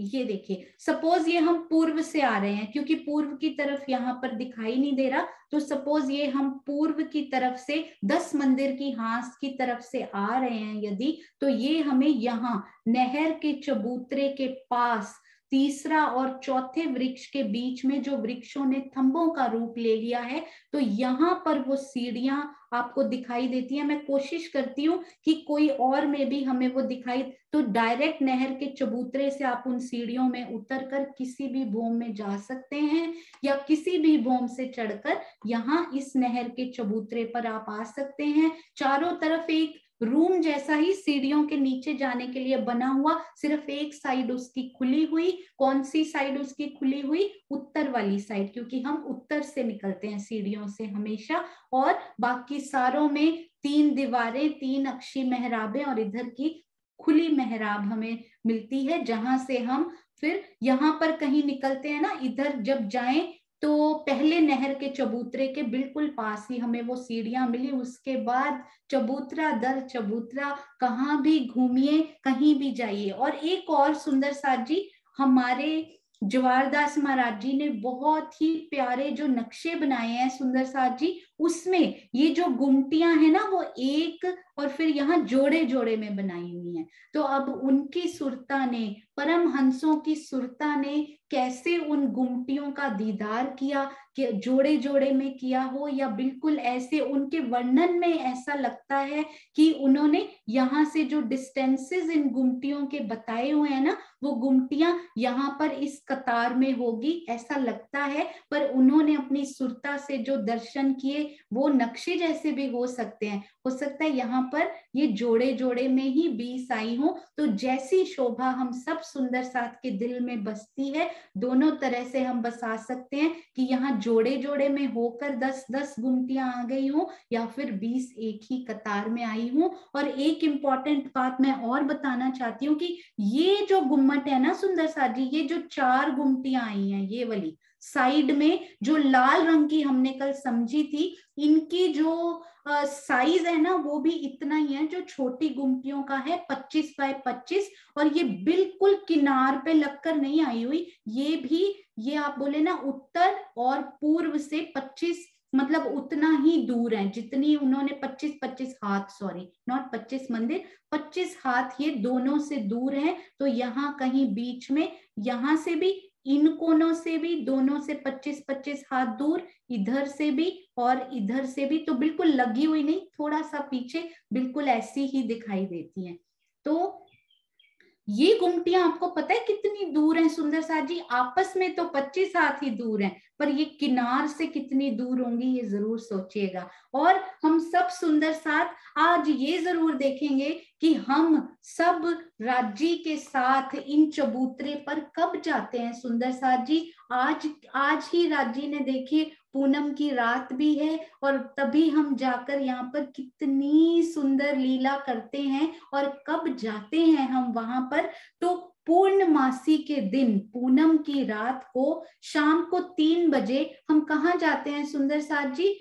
ये देखिए, सपोज ये हम पूर्व से आ रहे हैं, क्योंकि पूर्व की तरफ यहाँ पर दिखाई नहीं दे रहा, तो सपोज ये हम पूर्व की तरफ से 10 मंदिर की हांस की तरफ से आ रहे हैं यदि, तो ये हमें यहाँ नहर के चबूतरे के पास तीसरा और चौथे वृक्ष के बीच में, जो वृक्षों ने थंबों का रूप ले लिया है, तो यहाँ पर वो सीढ़ियां आपको दिखाई देती है। मैं कोशिश करती हूँ कि कोई और में भी हमें वो दिखाई, तो डायरेक्ट नहर के चबूतरे से आप उन सीढ़ियों में उतरकर किसी भी भूम में जा सकते हैं, या किसी भी भूम से चढ़कर यहाँ इस नहर के चबूतरे पर आप आ सकते हैं। चारों तरफ एक रूम जैसा ही सीढ़ियों के नीचे जाने के लिए बना हुआ, सिर्फ एक साइड उसकी खुली हुई। कौन सी साइड उसकी खुली हुई? उत्तर वाली साइड, क्योंकि हम उत्तर से निकलते हैं सीढ़ियों से हमेशा। और बाकी सारों में 3 दीवारें, 3 अक्षी मेहराबें, और इधर की खुली मेहराब हमें मिलती है, जहां से हम फिर यहाँ पर कहीं निकलते हैं ना, इधर जब जाएं तो पहले नहर के चबूतरे के बिल्कुल पास ही हमें वो सीढ़ियां मिली। उसके बाद चबूतरा दर चबूतरा कहाँ भी घूमिए, कहीं भी जाइए। और एक और सुंदर साथ जी, हमारे जवाहरदास महाराज जी ने बहुत ही प्यारे जो नक्शे बनाए हैं सुंदर साथ जी, उसमें ये जो गुमटियां है ना वो एक और फिर यहाँ जोड़े जोड़े में बनाई हुई हैं। तो अब उनकी सुरता ने, परमहंसों की सुरता ने कैसे उन गुमटियों का दीदार किया, कि जोड़े जोड़े में किया हो या बिल्कुल ऐसे, उनके वर्णन में ऐसा लगता है कि उन्होंने यहाँ से जो डिस्टेंसेस इन गुमटियों के बताए हुए हैं ना, वो गुमटियां यहाँ पर इस कतार में होगी ऐसा लगता है, पर उन्होंने अपनी सुरता से जो दर्शन किए वो नक्शे जैसे भी हो सकते हैं। हो सकता है यहाँ पर ये जोड़े जोड़े में ही 20 आई हो। तो जैसी शोभा हम सब सुंदर साथ के दिल में बसती है, दोनों तरह से हम बसा सकते हैं कि यहाँ जोड़े जोड़े में होकर 10-10 गुमटियां आ गई हो या फिर 20 एक ही कतार में आई हो। और एक इंपॉर्टेंट बात मैं और बताना चाहती हूँ कि ये जो गुम्मट है ना सुंदर साथ जी, ये जो 4 गुमटियां आई हैं, ये वाली साइड में जो लाल रंग की हमने कल समझी थी, इनकी जो साइज है ना वो भी इतना ही है जो छोटी गुमटियों का है, 25 बाय 25। और ये बिल्कुल किनार पे लगकर नहीं आई हुई, ये भी, ये आप बोले ना उत्तर और पूर्व से 25 मतलब उतना ही दूर है जितनी उन्होंने 25 हाथ, सॉरी नॉट 25 मंदिर, 25 हाथ ये दोनों से दूर है। तो यहाँ कहीं बीच में, यहाँ से भी, इन कोनों से भी, दोनों से 25-25 हाथ दूर, इधर से भी और इधर से भी, तो बिल्कुल लगी हुई नहीं, थोड़ा सा पीछे, बिल्कुल ऐसी ही दिखाई देती हैं। तो ये गुमटियां आपको पता है कितनी दूर हैं सुंदर साथ जी? आपस में तो 25 हाथ ही दूर हैं, पर ये किनार से कितनी दूर होंगी ये जरूर सोचिएगा। और हम सब सुंदर साथ आज ये जरूर देखेंगे कि हम सब राज्य के साथ इन चबूतरे पर कब जाते हैं सुंदर साथ जी? आज ही राज्य ने देखिए पूनम की रात भी है और तभी हम जाकर यहाँ पर कितनी सुंदर लीला करते हैं। और कब जाते हैं हम वहां पर? तो पूर्णमासी के दिन पूनम की रात को शाम को 3 बजे हम कहाँ जाते हैं सुंदर साथ जी?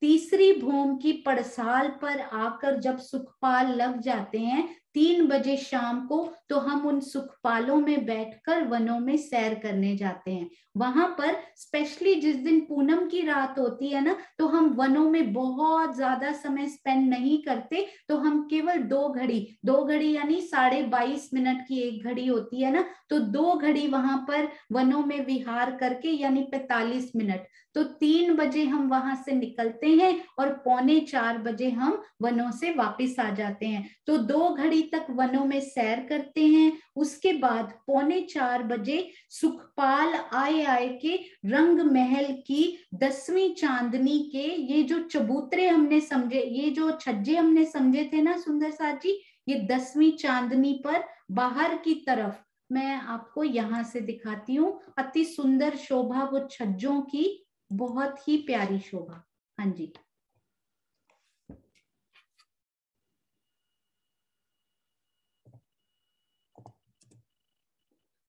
तीसरी भूम की पड़साल पर आकर जब सुखपाल लग जाते हैं 3 बजे शाम को, तो हम उन सुखपालों में बैठकर वनों में सैर करने जाते हैं। वहां पर स्पेशली जिस दिन पूनम की रात होती है ना, तो हम वनों में बहुत ज्यादा समय स्पेंड नहीं करते, तो हम केवल 2 घड़ी यानी 22.5 मिनट की एक घड़ी होती है ना, तो 2 घड़ी वहां पर वनों में विहार करके यानी 45 मिनट, तो 3 बजे हम वहां से निकलते हैं और 3:45 बजे हम वनों से वापस आ जाते हैं। तो 2 घड़ी तक वनों में सैर करते हैं। उसके बाद 3:45 बजे सुखपाल आए के रंग महल की 10वीं चांदनी के ये जो चबूतरे हमने समझे, ये जो छज्जे हमने समझे थे ना सुंदर साथ जी, ये 10वीं चांदनी पर बाहर की तरफ मैं आपको यहाँ से दिखाती हूँ। अति सुंदर शोभा वो छज्जों की, बहुत ही प्यारी शोभा। हाँ जी,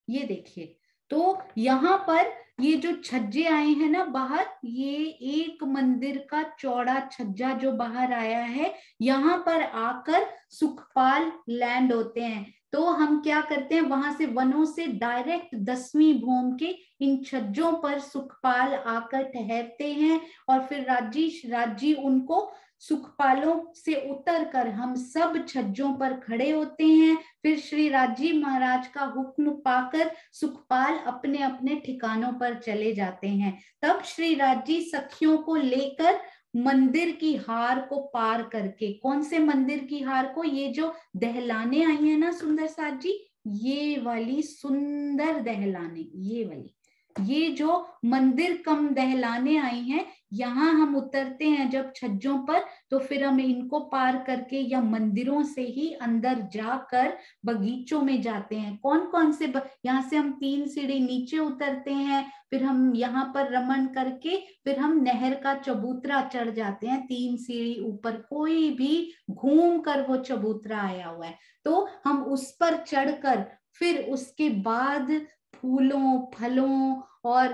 ये देखिए, तो यहाँ पर ये जो छज्जे आए हैं ना बाहर, ये एक मंदिर का चौड़ा छज्जा जो बाहर आया है, यहाँ पर आकर सुखपाल लैंड होते हैं। तो हम क्या करते हैं, वहां से वनों से डायरेक्ट 10वीं भूम के इन छज्जों पर सुखपाल आकर ठहरते हैं और फिर राज्य उनको सुखपालों से उतरकर हम सब छज्जों पर खड़े होते हैं। फिर श्री राज्य महाराज का हुक्म पाकर सुखपाल अपने अपने ठिकानों पर चले जाते हैं। तब श्री राज्य सखियों को लेकर मंदिर की हार को पार करके, कौन से मंदिर की हार को? ये जो दहलाने आई है ना सुंदर साथ जी, ये वाली सुंदर दहलाने, ये वाली, ये जो मंदिर कम दहलाने आई हैं, यहाँ हम उतरते हैं जब छज्जों पर, तो फिर हम इनको पार करके या मंदिरों से ही अंदर जाकर बगीचों में जाते हैं। कौन कौन से यहाँ से हम 3 सीढ़ी नीचे उतरते हैं, फिर हम यहाँ पर रमन करके फिर हम नहर का चबूतरा चढ़ जाते हैं 3 सीढ़ी ऊपर, कोई भी घूम कर वो चबूतरा आया हुआ है, तो हम उस पर चढ़कर फिर उसके बाद फूलों फलों और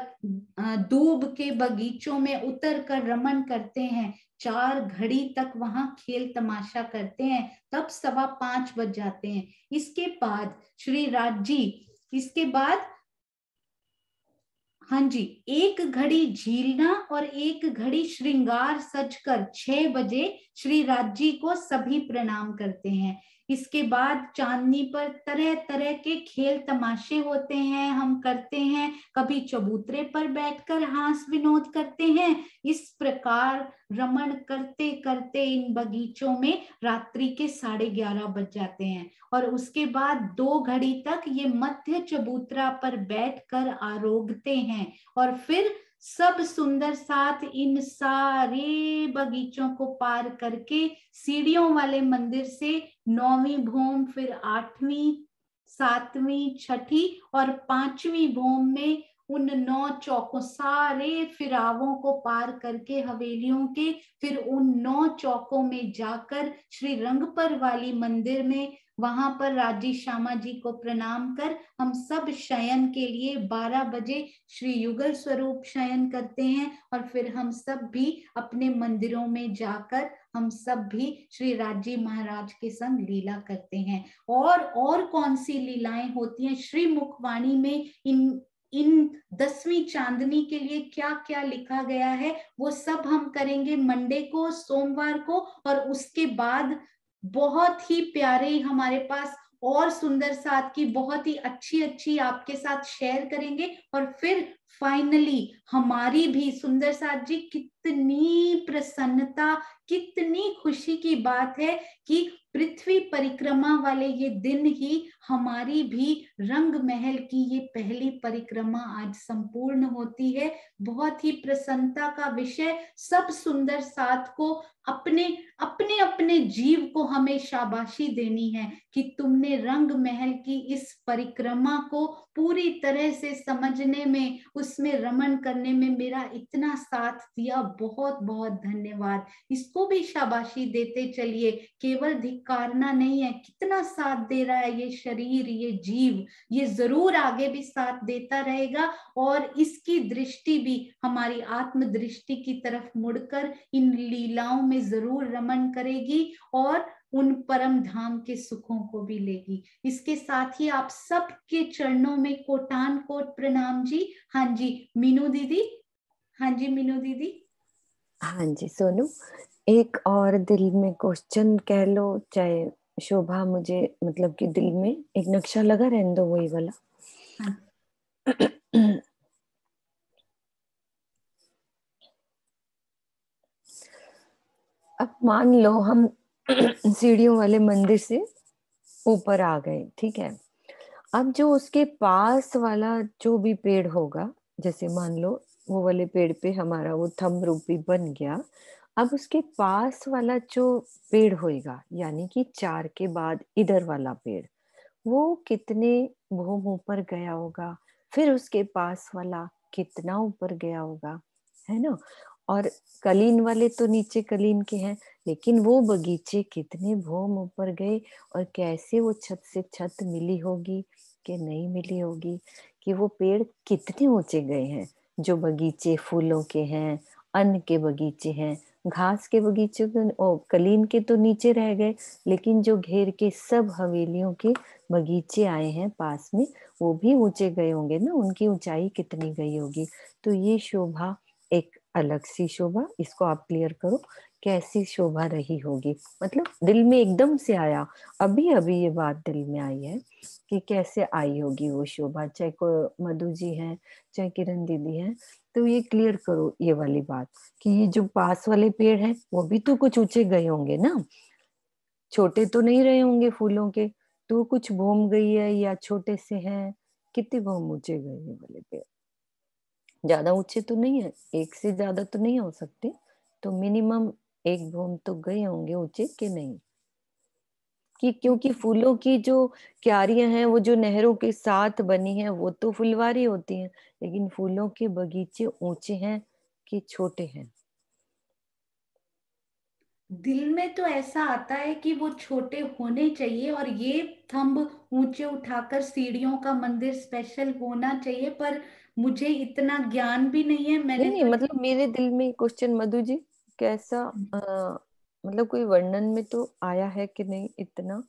दूब के बगीचों में उतर कर रमन करते हैं। 4 घड़ी तक वहां खेल तमाशा करते हैं, तब 5:15 बज जाते हैं। इसके बाद श्री राज्य, इसके बाद हाँ जी, एक घड़ी झीलना और एक घड़ी श्रृंगार सजकर 6 बजे श्री राज्य को सभी प्रणाम करते हैं। इसके बाद चांदनी पर तरह तरह के खेल तमाशे होते हैं, हम करते हैं। कभी चबूतरे पर बैठकर हास विनोद करते हैं। इस प्रकार रमण करते करते इन बगीचों में रात्रि के 11:30 बज जाते हैं और उसके बाद 2 घड़ी तक ये मध्य चबूतरा पर बैठकर आरोगते हैं और फिर सब सुंदर साथ इन सारे बगीचों को पार करके सीढ़ियों वाले मंदिर से 9वीं भूम, फिर 8वीं, 7वीं, 6ठी और 5वीं भूम में उन 9 चौकों, सारे फिरावों को पार करके हवेलियों के, फिर उन 9 चौकों में जाकर श्री रंगपर वाली मंदिर में, वहां पर राजी श्यामा जी को प्रणाम कर हम सब शयन के लिए 12 बजे श्री युगल स्वरूप शयन करते हैं और फिर हम सब भी अपने मंदिरों में जाकर हम सब भी श्री राज्य महाराज के संग लीला करते हैं। और कौन सी लीलाएं होती हैं श्री मुखवाणी में, इन 10वीं चांदनी के लिए क्या क्या लिखा गया है वो सब हम करेंगे मंडे को, सोमवार को, और उसके बाद बहुत ही प्यारे हमारे पास और सुंदर साथ की बहुत ही अच्छी अच्छी आपके साथ शेयर करेंगे। और फिर फाइनली हमारी भी सुंदर साथ जी, कितनी प्रसन्नता, कितनी खुशी की बात है कि पृथ्वी परिक्रमा वाले ये दिन ही हमारी भी रंग महल की ये पहली परिक्रमा आज संपूर्ण होती है। बहुत ही प्रसन्नता का विषय। सब सुंदर साथ को अपने अपने अपने जीव को हमें शाबाशी देनी है कि तुमने रंग महल की इस परिक्रमा को पूरी तरह से समझने में, उसमें रमण करने में मेरा इतना साथ दिया। बहुत बहुत धन्यवाद। इसको भी शाबाशी देते चलिए, केवल धिक्कारना नहीं है। कितना साथ दे रहा है ये शरीर, ये जीव, ये जरूर आगे भी साथ देता रहेगा और इसकी दृष्टि भी हमारी आत्म दृष्टि की तरफ मुड़कर इन लीलाओं में जरूर रमण करेगी और उन परम धाम के सुखों को भी लेगी। इसके साथ ही आप सबके चरणों में कोटान कोट प्रणाम जी। हाँ जी मीनू दीदी। हाँ जी मीनू दीदी। हाँ जी सोनू, एक और दिल में क्वेश्चन कह लो, चाहे शोभा, मुझे मतलब कि दिल में एक नक्शा लगा रहने दो, वही वाला। हाँ। अब मान लो हम सीढ़ियों वाले मंदिर से ऊपर आ गए, ठीक है। अब जो उसके पास वाला जो भी पेड़ होगा, जैसे मान लो वो वाले पेड़ पे हमारा वो थंब रूपी बन गया, अब उसके पास वाला जो पेड़ होएगा, यानी कि 4 के बाद इधर वाला पेड़, वो कितने भूम ऊपर गया होगा, फिर उसके पास वाला कितना ऊपर गया होगा, है ना। और कलीन वाले तो नीचे कलीन के हैं, लेकिन वो बगीचे कितने भूम ऊपर गए और कैसे वो छत से छत मिली होगी कि नहीं मिली होगी, कि वो पेड़ कितने ऊंचे गए हैं। जो बगीचे फूलों के हैं, अन्न के बगीचे हैं, घास के बगीचे तो कलीन के तो नीचे रह गए, लेकिन जो घेर के सब हवेलियों के बगीचे आए हैं पास में, वो भी ऊंचे गए होंगे ना, उनकी ऊंचाई कितनी गई होगी। तो ये शोभा एक अलग सी शोभा, इसको आप क्लियर करो, कैसी शोभा रही होगी। मतलब दिल में एकदम से आया, अभी अभी ये बात दिल में आई है कि कैसे आई होगी वो शोभा, चाहे को मधु जी हैं चाहे किरण दीदी हैं, तो ये क्लियर करो ये वाली बात कि ये जो पास वाले पेड़ हैं वो भी तो कुछ ऊंचे गए होंगे ना, छोटे तो नहीं रहे होंगे फूलों के, तो कुछ भूम गई है या छोटे से हैं, कितने भूम ऊंचे गए ये वाले पेड़, ज्यादा ऊंचे तो नहीं है, एक से ज्यादा तो नहीं हो सकते, तो मिनिमम 1 भूम तो गए होंगे ऊंचे के नहीं, कि क्योंकि फूलों की जो क्यारियां हैं वो जो नहरों के साथ बनी है वो तो फुलवारी होती हैं, लेकिन फूलों के बगीचे ऊंचे हैं कि छोटे हैं। दिल में तो ऐसा आता है कि वो छोटे होने चाहिए और ये थंब ऊंचे उठाकर सीढ़ियों का मंदिर स्पेशल होना चाहिए, पर मुझे इतना ज्ञान भी नहीं है। मैंने नहीं तो मतलब मेरे दिल में क्वेश्चन मधु जी कैसा, मतलब कोई वर्णन में तो आया है कि नहीं इतना,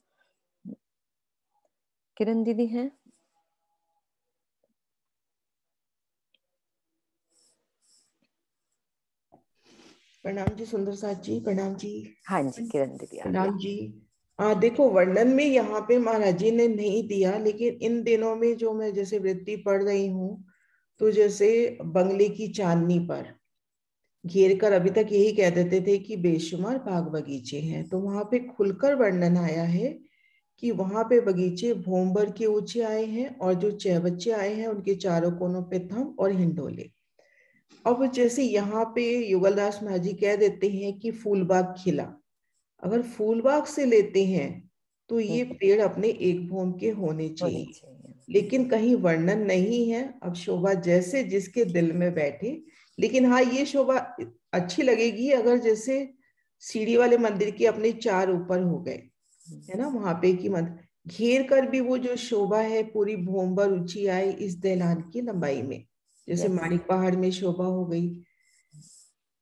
किरण दीदी हैं? प्रणाम जी सुंदर साथ जी, प्रणाम जी। हाँ जी किरण दीदी आ गया। प्रणाम जी। देखो वर्णन में यहाँ पे महाराज जी ने नहीं दिया, लेकिन इन दिनों में जो मैं जैसे वृत्ति पढ़ रही हूँ, तो जैसे बंगले की चांदनी पर घेर कर अभी तक यही कह देते थे कि बेशुमार बाग बगीचे हैं, तो वहां पे खुलकर वर्णन आया है कि वहां पे बगीचे भोंबर के ऊंचे आए हैं और जो चहबच्चे आए हैं उनके चारों कोनों पे थम और हिंडोले। अब जैसे यहाँ पे युगलदास महाराज जी कह देते हैं कि फूलबाग खिला, अगर फूलबाग से लेते हैं तो ये पेड़ अपने एक भौम के होने चाहिए, लेकिन कहीं वर्णन नहीं है। अब शोभा जैसे जिसके दिल में बैठे, लेकिन हाँ ये शोभा अच्छी लगेगी अगर जैसे सीढ़ी वाले मंदिर के अपने चार ऊपर हो गए, है ना, वहां पे की मंदिर घेर कर भी वो जो शोभा है पूरी भोंबर ऊंची आए इस दहलान की लंबाई में, जैसे माणिक पहाड़ में शोभा हो गई।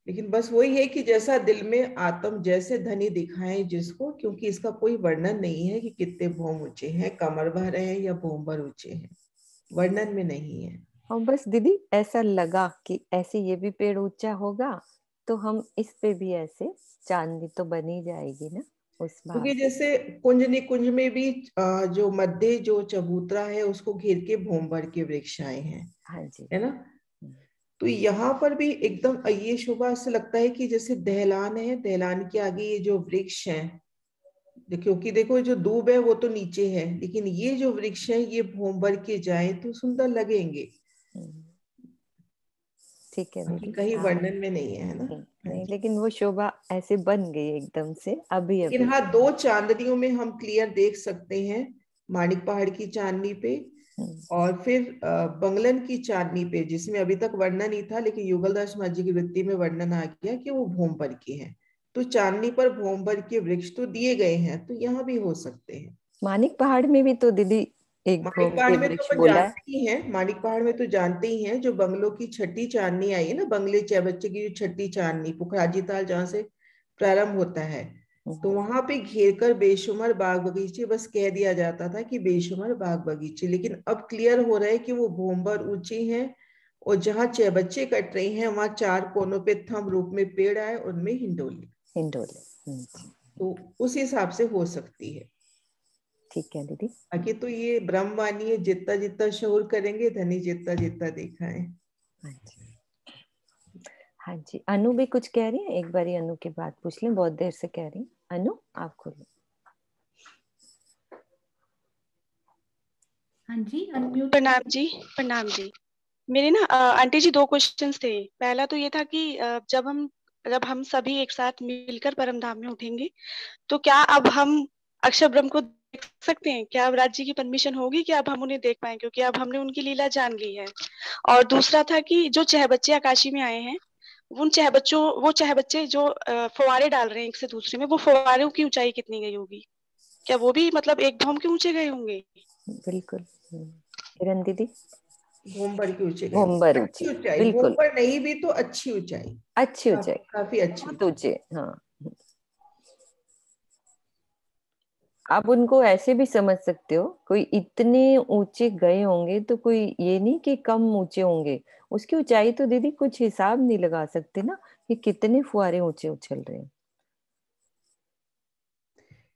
लेकिन बस वही है कि जैसा दिल में आत्म जैसे धनी दिखाएं जिसको, क्योंकि इसका कोई वर्णन नहीं है कि कितने भौम ऊंचे हैं, कमर भर हैं या भोंबर ऊंचे हैं, वर्णन में नहीं है। और बस दीदी ऐसा लगा कि ऐसे ये भी पेड़ ऊंचा होगा तो हम इस पे भी ऐसे चांदनी तो बनी जाएगी ना उस भाव क्योंकि जैसे कुंज निकुंज में भी जो मध्य जो चबूतरा है उसको घेर के भोंबर के वृक्ष आए हैं, हाँ जी, है ना, तो यहाँ पर भी एकदम ये शोभा से लगता है कि जैसे दहलान है, दहलान के आगे ये जो वृक्ष हैं, क्योंकि देखो जो दूब है वो तो नीचे है, लेकिन ये जो वृक्ष है ये भोंबर के जाए तो सुंदर लगेंगे। ठीक है दीदी, कहीं वर्णन में नहीं है ना। नहीं, लेकिन वो शोभा ऐसे बन गई एकदम से अभी अभी। लेकिन हाँ दो चांदनियों में हम क्लियर देख सकते हैं, माणिक पहाड़ की चांदनी पे और फिर बंगलन की चांदनी पे, जिसमें अभी तक वर्णन नहीं था, लेकिन युगलदास महाराज जी की वृत्ति में वर्णन आ गया कि वो भोंबर के हैं, तो चांदनी पर भोंबर के वृक्ष तो दिए गए हैं, तो यहाँ भी हो सकते हैं। माणिक पहाड़ में भी तो दीदी एक माणिक पहाड़ में तो अपन जानते ही हैं, माणिक पहाड़ में तो जानते ही हैं, जो बंगलों की छठी चांदनी आई है ना, बंगले चहबच्चे की जो छठी चांदनी पुखराजी ताल जहाँ से प्रारंभ होता है, तो वहां पे घेर कर बेशुमार बाग बगीचे, बस कह दिया जाता था कि बेशुमार बाग बगीचे, लेकिन अब क्लियर हो रहा है कि वो भोंबर ऊंचे हैं और जहाँ चहबच्चे कट रही हैं वहां चार कोनों पे थम रूप में पेड़ आए, उनमें हिंडोले, तो उस हिसाब से हो सकती है। ठीक है दीदी। बाकी तो ये ब्रह्मवाणी है, जितना जितना शोर करेंगे धनी जितना जितना दिखाएं। हाँ जी, अनु भी कुछ कह रही है, एक बारी अनु की बात पूछ लें, बहुत देर से कह रही। अनु आप खोलो। हाँ जी अनम्यूट। प्रणाम जी, प्रणाम जी। मेरे ना आंटी जी दो क्वेश्चंस थे। पहला तो ये था कि जब हम सभी एक साथ मिलकर परम धाम में उठेंगे तो क्या अब हम अक्षर ब्रह्म को देख सकते हैं? क्या अब राज जी की परमिशन होगी कि अब हम उन्हें देख पाए, क्योंकि अब हमने उनकी लीला जान ली है। और दूसरा था कि जो चहबच्चे आकाशी में आए हैं, वो चहबच्चे जो फुवारे डाल रहे हैं एक से दूसरे में, वो फुवारों की ऊंचाई कितनी गई होगी? क्या वो भी मतलब एक भौम के ऊंचे गए होंगे? बिल्कुल किरण दीदी। भोंबर की ऊंचाई, भोंबर अच्छी ऊंचाई, भोंबर नहीं भी तो अच्छी ऊंचाई, अच्छी ऊंचाई, काफी अच्छी ऊंचे। हाँ, आप उनको ऐसे भी समझ सकते हो, कोई इतने ऊंचे गए होंगे तो कोई ये नहीं कि कम ऊंचे होंगे, उसकी ऊंचाई तो दीदी कुछ हिसाब नहीं लगा सकते ना कि कितने फुहारे ऊंचे उछल रहे हैं।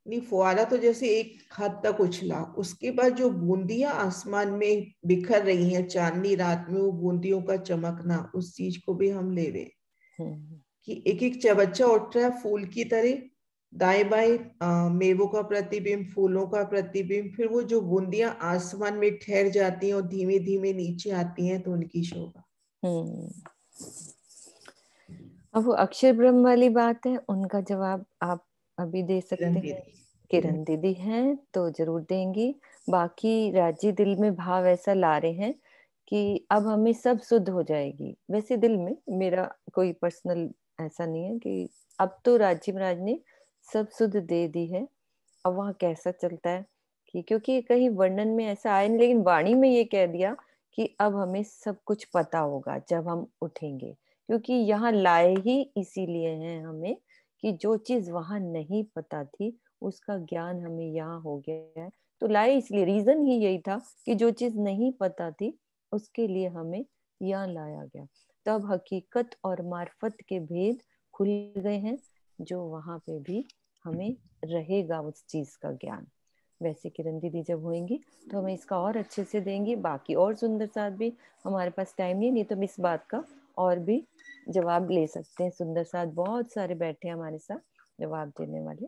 नहीं, फुहारा तो जैसे एक हद तक उछला, उसके बाद जो बूंदियां आसमान में बिखर रही हैं चांदनी रात में, वो बूंदियों का चमकना, उस चीज को भी हम ले रहे कि एक एक चबच्चा उठ रहा है फूल की तरह, दाएं बाएं मेवों का प्रतिबिंब, फूलों का प्रतिबिंब, फिर वो जो बूंदियां आसमान में ठहर जाती हैं और धीमे धीमे नीचे आती हैं, तो उनकी शोभा। अब वो अक्षर ब्रह्म वाली बात है, उनका जवाब आप अभी दे सकते हैं। किरण दीदी हैं तो जरूर देंगी। बाकी राजी दिल में भाव ऐसा ला रहे हैं कि अब हमें सब शुद्ध हो जाएगी। वैसे दिल में मेरा कोई पर्सनल ऐसा नहीं है कि अब तो राजी महाराज ने सब शुद्ध दे दी है। अब वहाँ कैसा चलता है कि क्योंकि कहीं वर्णन में ऐसा आया नहीं, लेकिन वाणी में ये कह दिया कि अब हमें सब कुछ पता होगा जब हम उठेंगे, क्योंकि यहाँ लाए ही इसीलिए हैं हमें कि जो चीज वहां नहीं पता थी उसका ज्ञान हमें यहाँ हो गया है। तो लाए इसलिए, रीजन ही यही था कि जो चीज नहीं पता थी उसके लिए हमें यहाँ लाया गया। तब हकीकत और मार्फत के भेद खुल गए हैं, जो वहां पे भी हमें रहेगा उस चीज का ज्ञान। वैसे किरण दीदी जब होंगी तो हमें इसका और अच्छे से देंगी। बाकी और सुंदर साथ भी हमारे पास टाइम नहीं तो हम इस बात का और भी जवाब ले सकते हैं। सुंदर साथ बहुत सारे बैठे हैं हमारे साथ जवाब देने वाले।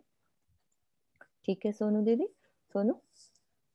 ठीक है सोनू दीदी। सोनू।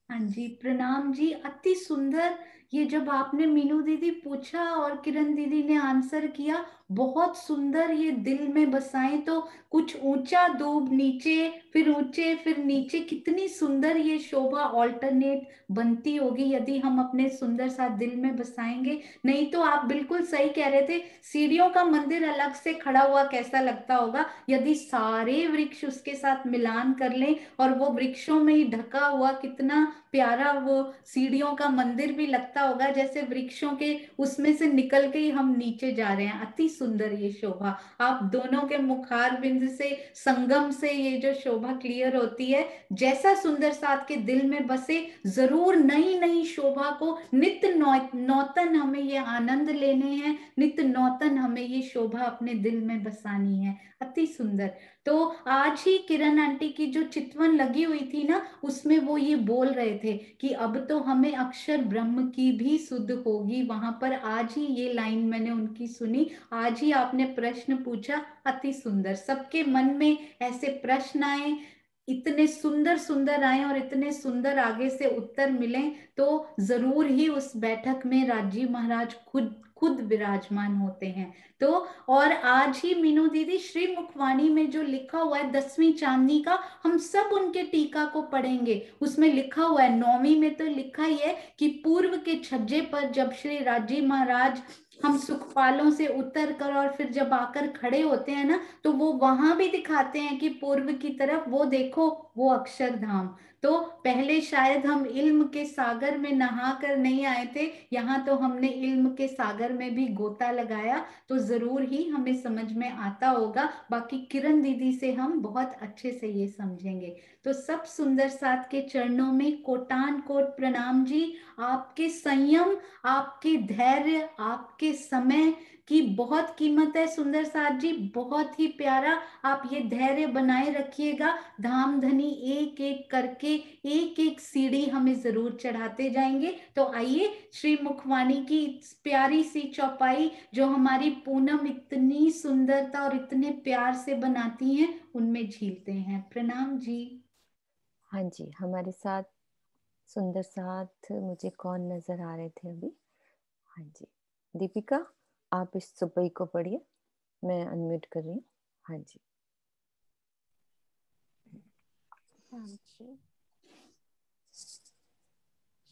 हाँ जी, प्रणाम जी। अति सुंदर ये जब आपने मीनू दीदी पूछा और किरण दीदी ने आंसर किया, बहुत सुंदर। ये दिल में बसाएं तो कुछ ऊंचा दूब नीचे, फिर ऊंचे फिर नीचे, कितनी सुंदर ये शोभा ऑल्टरनेट बनती होगी यदि हम अपने सुंदर सा दिल में बसाएंगे। नहीं तो आप बिल्कुल सही कह रहे थे, सीढ़ियों का मंदिर अलग से खड़ा हुआ कैसा लगता होगा, यदि सारे वृक्ष उसके साथ मिलान कर लें और वो वृक्षों में ही ढका हुआ, कितना प्यारा वो सीढ़ियों का मंदिर भी लगता होगा, जैसे वृक्षों के उसमें से निकल के ही हम नीचे जा रहे हैं। अति सुंदर ये शोभा। आप दोनों के मुखार बिंद से, संगम से ये जो शोभा क्लियर होती है। जैसा सुंदर साथ के दिल में बसे, जरूर नई नई शोभा को नित्य नौतन हमें ये आनंद लेने हैं, नित्य नौतन हमें ये शोभा अपने दिल में बसानी है। अति सुंदर। तो आज ही किरण आंटी की जो चितवन लगी हुई थी ना, उसमें वो ये बोल रहे थे कि अब तो हमें अक्षर ब्रह्म की भी सुध होगी। वहां पर आज ही ये लाइन मैंने उनकी सुनी, आज ही आपने प्रश्न पूछा। अति सुंदर। सबके मन में ऐसे प्रश्न आए, इतने सुंदर सुंदर आए और इतने सुंदर आगे से उत्तर मिले, तो जरूर ही उस बैठक में राजीव महाराज खुद खुद विराजमान होते हैं। तो और आज ही मीनू दीदी श्री मुखवाणी में जो लिखा हुआ है 10वीं चांदनी का, हम सब उनके टीका को पढ़ेंगे। उसमें लिखा हुआ है, 9वीं में तो लिखा ही है कि पूर्व के छज्जे पर जब श्री राजीव महाराज हम सुखपालों से उतर कर और फिर जब आकर खड़े होते हैं ना, तो वो वहां भी दिखाते हैं कि पूर्व की तरफ वो देखो, वो अक्षरधाम। तो पहले शायद हम इल्म के सागर में नहा कर नहीं आए थे, यहाँ तो हमने इल्म के सागर में भी गोता लगाया, तो जरूर ही हमें समझ में आता होगा। बाकी किरण दीदी से हम बहुत अच्छे से ये समझेंगे। तो सब सुंदर साथ के चरणों में कोटान कोट प्रणाम जी। आपके संयम, आपके धैर्य, आपके समय की बहुत कीमत है सुंदर साथ जी। बहुत ही प्यारा। आप ये धैर्य बनाए रखिएगा। धाम धनी एक एक करके एक एक सीढ़ी हमें जरूर चढ़ाते जाएंगे। तो आइए श्री मुखवाणी की प्यारी सी चौपाई जो हमारी पूनम इतनी सुंदरता और इतने प्यार से बनाती हैं, उनमें झीलते हैं। प्रणाम जी। हाँ जी, हमारे साथ सुंदर साथ मुझे कौन नजर आ रहे थे अभी? हाँ जी, दीपिका आप इस चौपाई को पढ़िए, मैं अनम्यूट कर रही हूँ। हाँ जी।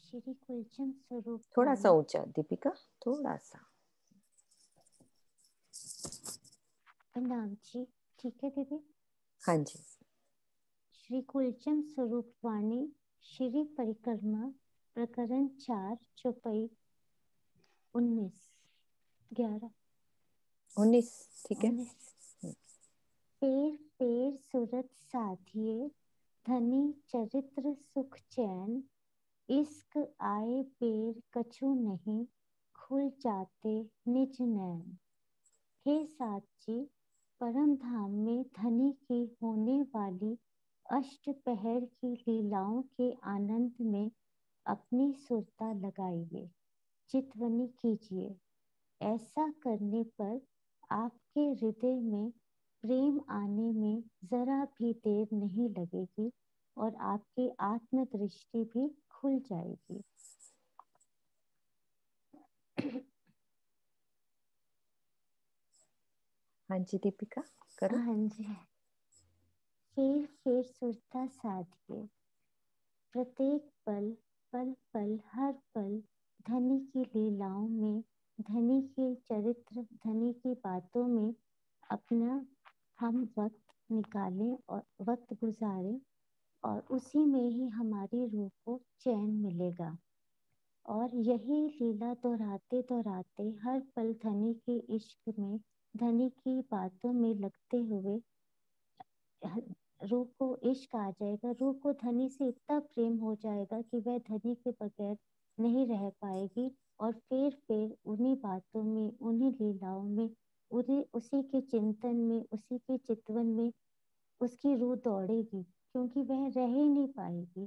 श्री कुलचम स्वरूप। थोड़ा सा ऊंचा दीपिका, थोड़ा सा। प्रणाम जी। ठीक है दीदी। हाँ जी। श्री कुलचम स्वरूप वाणी श्री परिक्रमा प्रकरण 4 चौपाई 19 ठीक है। पेर पेर सूरत साधिए धनी चरित्र सुख चैन, इश्क आए पेर कछु नहीं खुल जाते निज नैन। हे साची, परम धाम में धनी की होने वाली अष्ट पहर की लीलाओं के आनंद में अपनी सुरता लगाइए, चितवनी कीजिए। ऐसा करने पर आपके हृदय में प्रेम आने में जरा भी देर नहीं लगेगी और आपकी आत्म दृष्टि भी खुल जाएगी। हाँ जी दीपिका करो। हाँ जी। फिर सुरता साधिए, प्रत्येक पल पल पल हर पल धनी की लीलाओं में, धनी के चरित्र, धनी की बातों में अपना हम वक्त निकालें और वक्त गुजारें, और उसी में ही हमारी रूह को चैन मिलेगा। और यही लीला दोहराते दोहराते हर पल धनी के इश्क में, धनी की बातों में लगते हुए रूह को इश्क आ जाएगा। रूह को धनी से इतना प्रेम हो जाएगा कि वह धनी के बगैर नहीं रह पाएगी और फिर उन्हीं बातों में, उन्हीं लीलाओं में उसी के चिंतन में, उसी के चितवन में उसकी रूह दौड़ेगी, क्योंकि वह रह ही नहीं पाएगी।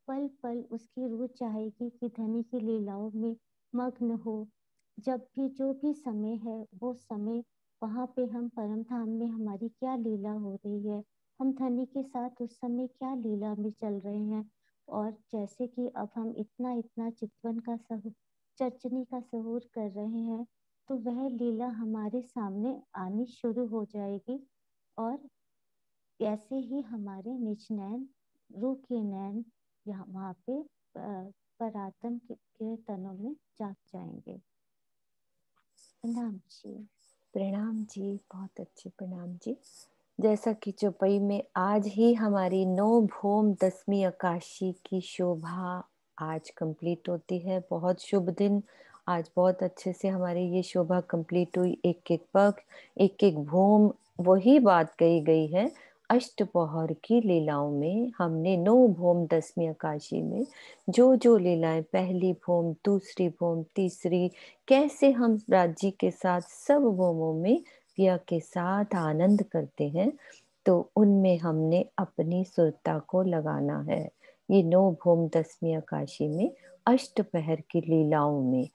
पल पल उसकी रूह चाहेगी कि धनी की लीलाओं में मग्न हो। जब भी जो भी समय है वो समय वहाँ पे हम परम धाम में हमारी क्या लीला हो रही है, हम धनी के साथ उस समय क्या लीला में चल रहे हैं। और जैसे कि अब हम इतना इतना चितवन का चर्चनी का सहूर कर रहे हैं, तो वह लीला हमारे सामने आनी शुरू हो जाएगी। और ऐसे ही हमारे निज नैन, रूह के नैन यहाँ वहाँ पे परात्म के तनों में जाग जाएंगे। प्रणाम जी। प्रणाम जी, बहुत अच्छे प्रणाम जी। जैसा कि चौपाई में आज ही हमारी 9 भौम 10वीं आकाशी की शोभा आज कंप्लीट होती है। बहुत शुभ दिन, आज बहुत अच्छे से हमारी ये शोभा कंप्लीट हुई। एक एक पग, एक एक भौम, वही बात कही गई है अष्टपहर की लीलाओं में। हमने 9 भौम 10वीं आकाशी में जो जो लीलाएं, पहली भौम, दूसरी भौम, तीसरी, कैसे हम राज्य के साथ सब भौमों में पिया के साथ आनंद करते हैं, तो उनमें हमने अपनी सुरता को लगाना है। ये 9 भौम 10वीं आकाशी में अष्टपहर की लीलाओं में,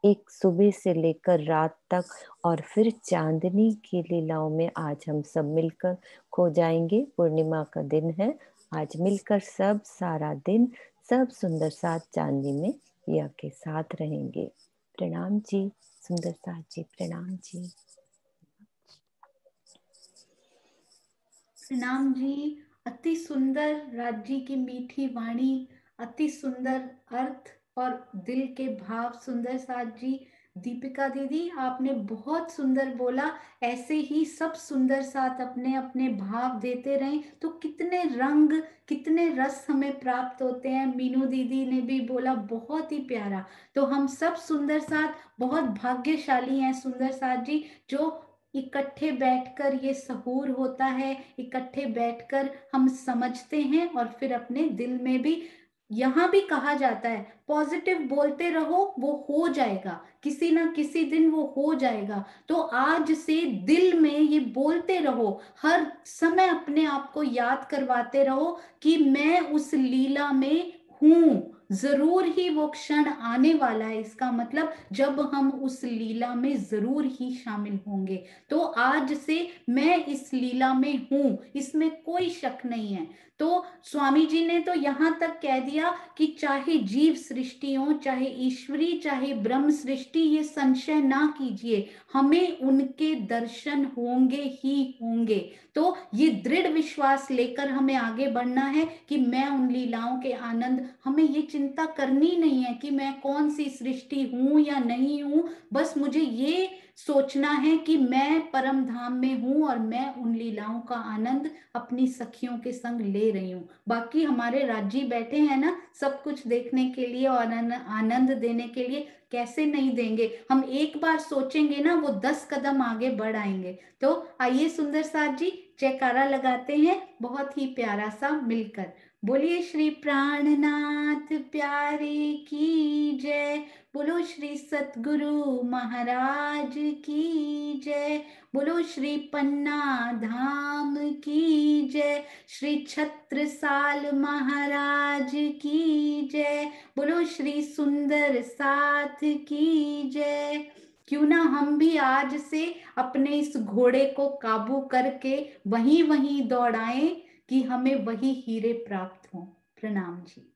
एक सुबह से लेकर रात तक और फिर चांदनी की लीलाओं में आज हम सब मिलकर खो जाएंगे। पूर्णिमा का दिन है आज, मिलकर सब सारा दिन सब सुंदर साथ चांदनी में पिया के साथ रहेंगे। प्रणाम जी सुंदर साथ जी, प्रणाम जी। प्रणाम जी। अति सुंदर राज्य की मीठी वाणी, अति सुंदर अर्थ और दिल के भाव। सुंदर साथ जी, दीपिका दीदी आपने बहुत सुंदर बोला। ऐसे ही सब सुंदर साथ अपने अपने भाव देते रहें तो कितने रंग, कितने रस हमें प्राप्त होते हैं। मीनू दीदी ने भी बोला बहुत ही प्यारा। तो हम सब सुंदर साथ बहुत भाग्यशाली हैं सुंदर साथ जी, जो इकट्ठे बैठकर ये सहूर होता है, इकट्ठे बैठकर हम समझते हैं और फिर अपने दिल में भी, यहाँ भी कहा जाता है पॉजिटिव बोलते रहो, वो हो जाएगा, किसी ना किसी दिन वो हो जाएगा। तो आज से दिल में ये बोलते रहो, हर समय अपने आप को याद करवाते रहो कि मैं उस लीला में हूं, जरूर ही वो क्षण आने वाला है। इसका मतलब जब हम उस लीला में जरूर ही शामिल होंगे। तो आज से मैं इस लीला में हूं, इसमें कोई शक नहीं है। तो स्वामी जी ने तो यहाँ तक कह दिया कि चाहे जीव सृष्टि हो, चाहे ईश्वरी, चाहे ब्रह्म सृष्टि, ये संशय ना कीजिए, हमें उनके दर्शन होंगे ही होंगे। तो ये दृढ़ विश्वास लेकर हमें आगे बढ़ना है कि मैं उन लीलाओं के आनंद, हमें ये चिंता करनी नहीं है कि मैं कौन सी सृष्टि हूं या नहीं हूं। बस मुझे ये सोचना है कि मैं परम धाम में हूं और मैं उन लीलाओं का आनंद अपनी सखियों के संग ले रही हूँ। बाकी हमारे राज्य बैठे हैं ना सब कुछ देखने के लिए और आनंद देने के लिए, कैसे नहीं देंगे। हम एक बार सोचेंगे ना, वो 10 कदम आगे बढ़ आएंगे। तो आइए सुंदर साथ जी जयकारा लगाते हैं बहुत ही प्यारा सा मिलकर। बोलिए श्री प्राणनाथ प्यारे की जय, बोलो श्री सतगुरु महाराज की जय, बोलो श्री पन्ना धाम की जय, श्री छत्रसाल महाराज की जय, बोलो श्री सुंदर साथ की जय। क्यों ना हम भी आज से अपने इस घोड़े को काबू करके वहीं वहीं दौड़ाएं कि हमें वही हीरे प्राप्त हों। प्रणाम जी।